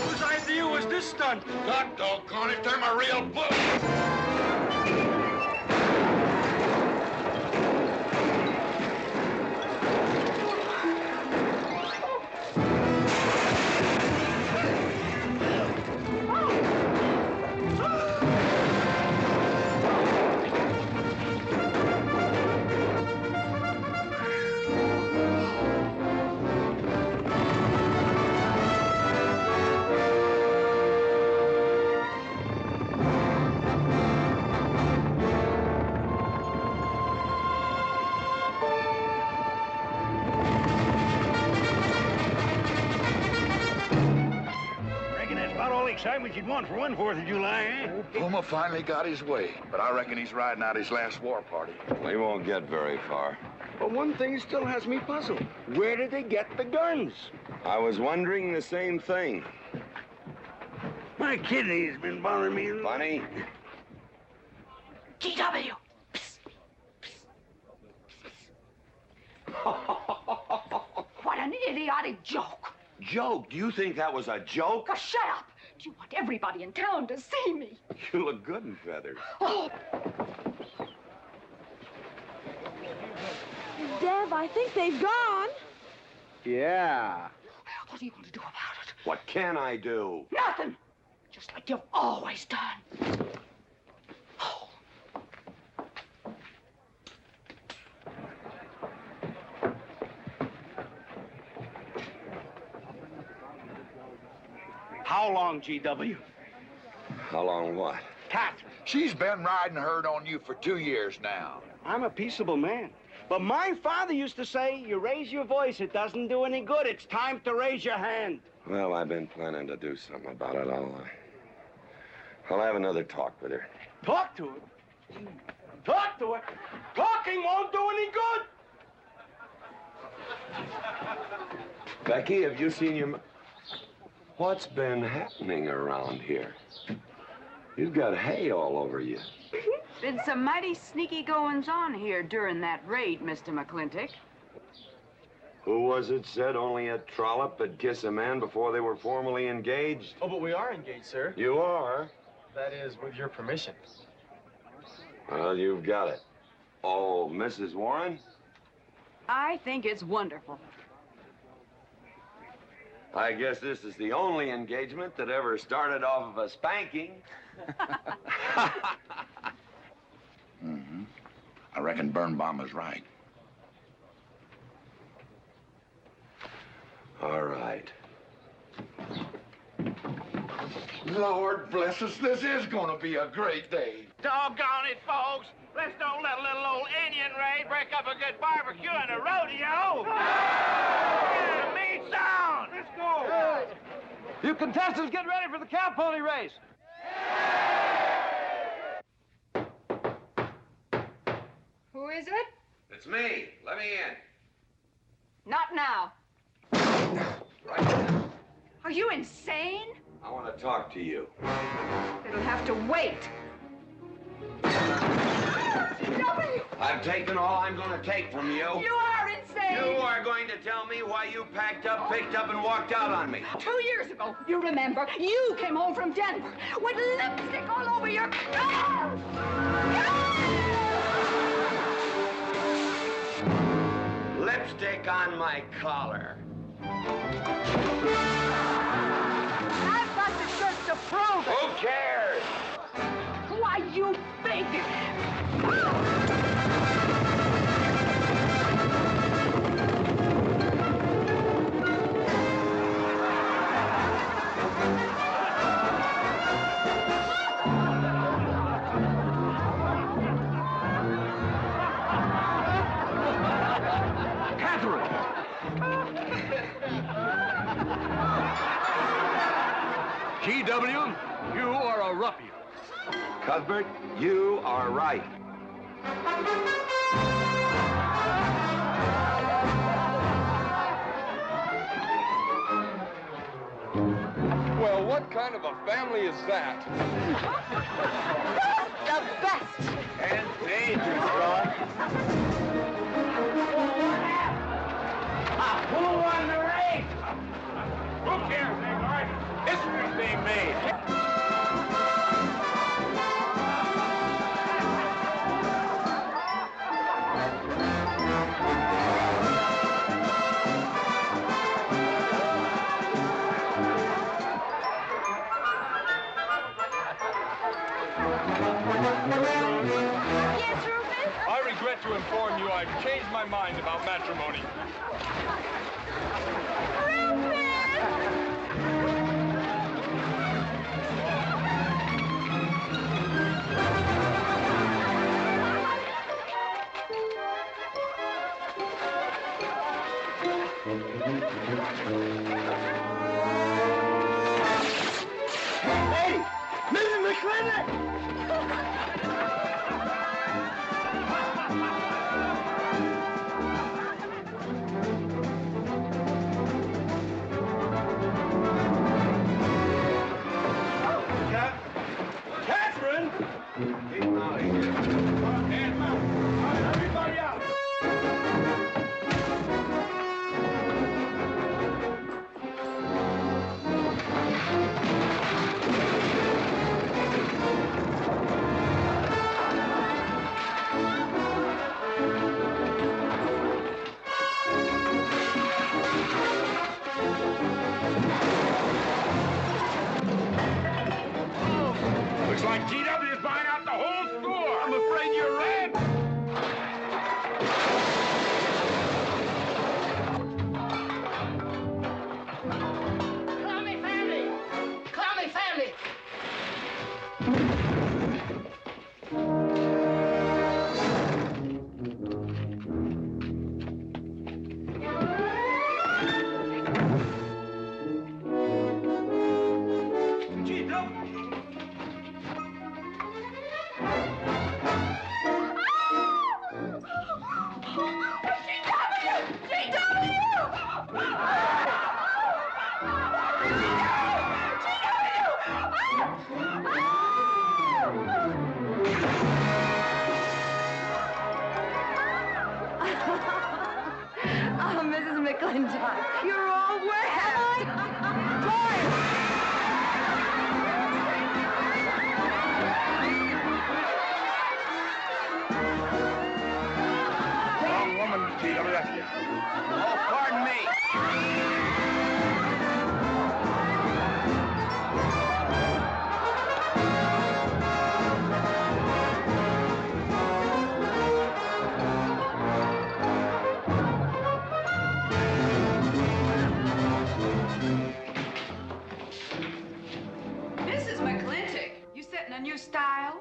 Whose idea was this stunt? God doggone it, they're my real book. Excitement you'd want for one 4th of July, eh? Puma finally got his way, but I reckon he's riding out his last war party. He won't get very far. But one thing still has me puzzled. Where did they get the guns? I was wondering the same thing. My kidney's been bothering me. Funny? GW. What an idiotic joke. Joke? Do you think that was a joke? Oh, shut up. Do you want everybody in town to see me? You look good in feathers. Oh. Dev, I think they've gone. Yeah. What are you going to do about it? What can I do? Nothing. Just like you've always done. How long, GW? How long what? Catherine. She's been riding herd on you for 2 years now. I'm a peaceable man. But my father used to say, you raise your voice, it doesn't do any good. It's time to raise your hand. Well, I've been planning to do something about it. I'll have another talk with her. Talk to her? Talk to her? Talking won't do any good. Becky, have you seen your... What's been happening around here? You've got hay all over you. Been some mighty sneaky goings-on here during that raid, Mr. McClintock. Who was it said only a trollop would kiss a man before they were formally engaged? Oh, but we are engaged, sir. You are? That is, with your permission. Well, you've got it. Oh, Mrs. Warren? I think it's wonderful. I guess this is the only engagement that ever started off of a spanking. Mm-hmm. I reckon Birnbaum is right. All right. Lord bless us, this is gonna be a great day. Doggone it, folks. Let's don't let a little old Indian raid break up a good barbecue and a rodeo. Yeah, meat sound. Let's go. You contestants get ready for the cow pony race. Who is it? It's me. Let me in. Not now. Right now. Are you insane? I want to talk to you. It'll have to wait. I've taken all I'm going to take from you. You are insane. You are going to tell me why you packed up, picked up, and walked out on me. 2 years ago, you remember, you came home from Denver with lipstick all over your... Lipstick on my collar. I've got the shirts to prove it. Who cares? Why, you big... GW, you are a ruffian. Cuthbert, you are right. Well, what kind of a family is that? The best. And dangerous, fella. Who won the race? Who cares, Hagar? History's being made. Yes, Rufus? I regret to inform you I've changed my mind about matrimony. Hey, Mrs. McClintock! Catherine! Keep him out of here. Everybody out! McClintock. You're all wet. Wrong woman, G.W. Oh, pardon me. Mrs. McClintock, you setting a new style?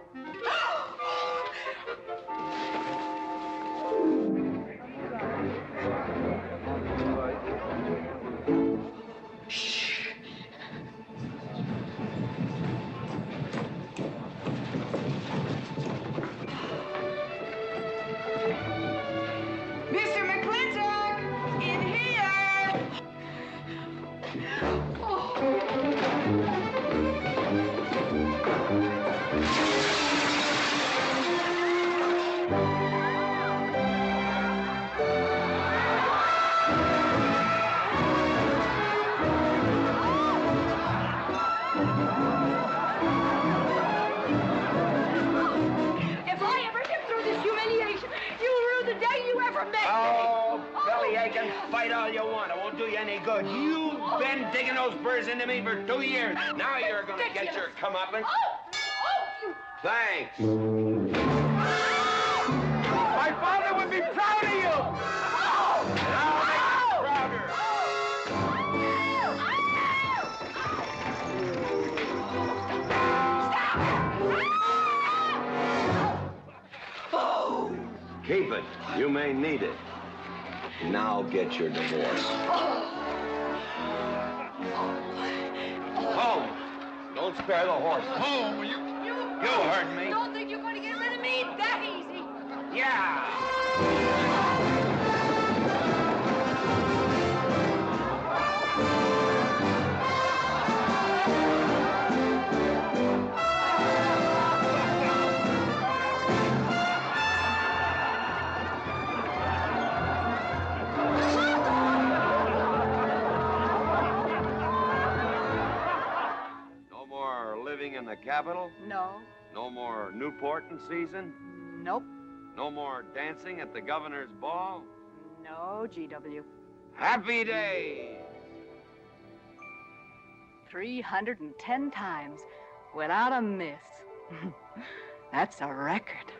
Mr. McClintock, in here! If I ever get through this humiliation, you'll rue the day you ever met me. Oh, belly aching, fight all you want. It won't do you any good. You've been digging those burrs into me for 2 years. Now you're gonna get your comeuppance. Thanks. My father would be proud of you! Now make me prouder. Keep it. You may need it. Now get your divorce. Home. Don't spare the horse. Home. You heard me. Don't think you're going to get rid of me that easy. Yeah. No more living in the capital? No. No more Newport in season? Nope. No more dancing at the governor's ball? No, GW. Happy days! 310 times without a miss. That's a record.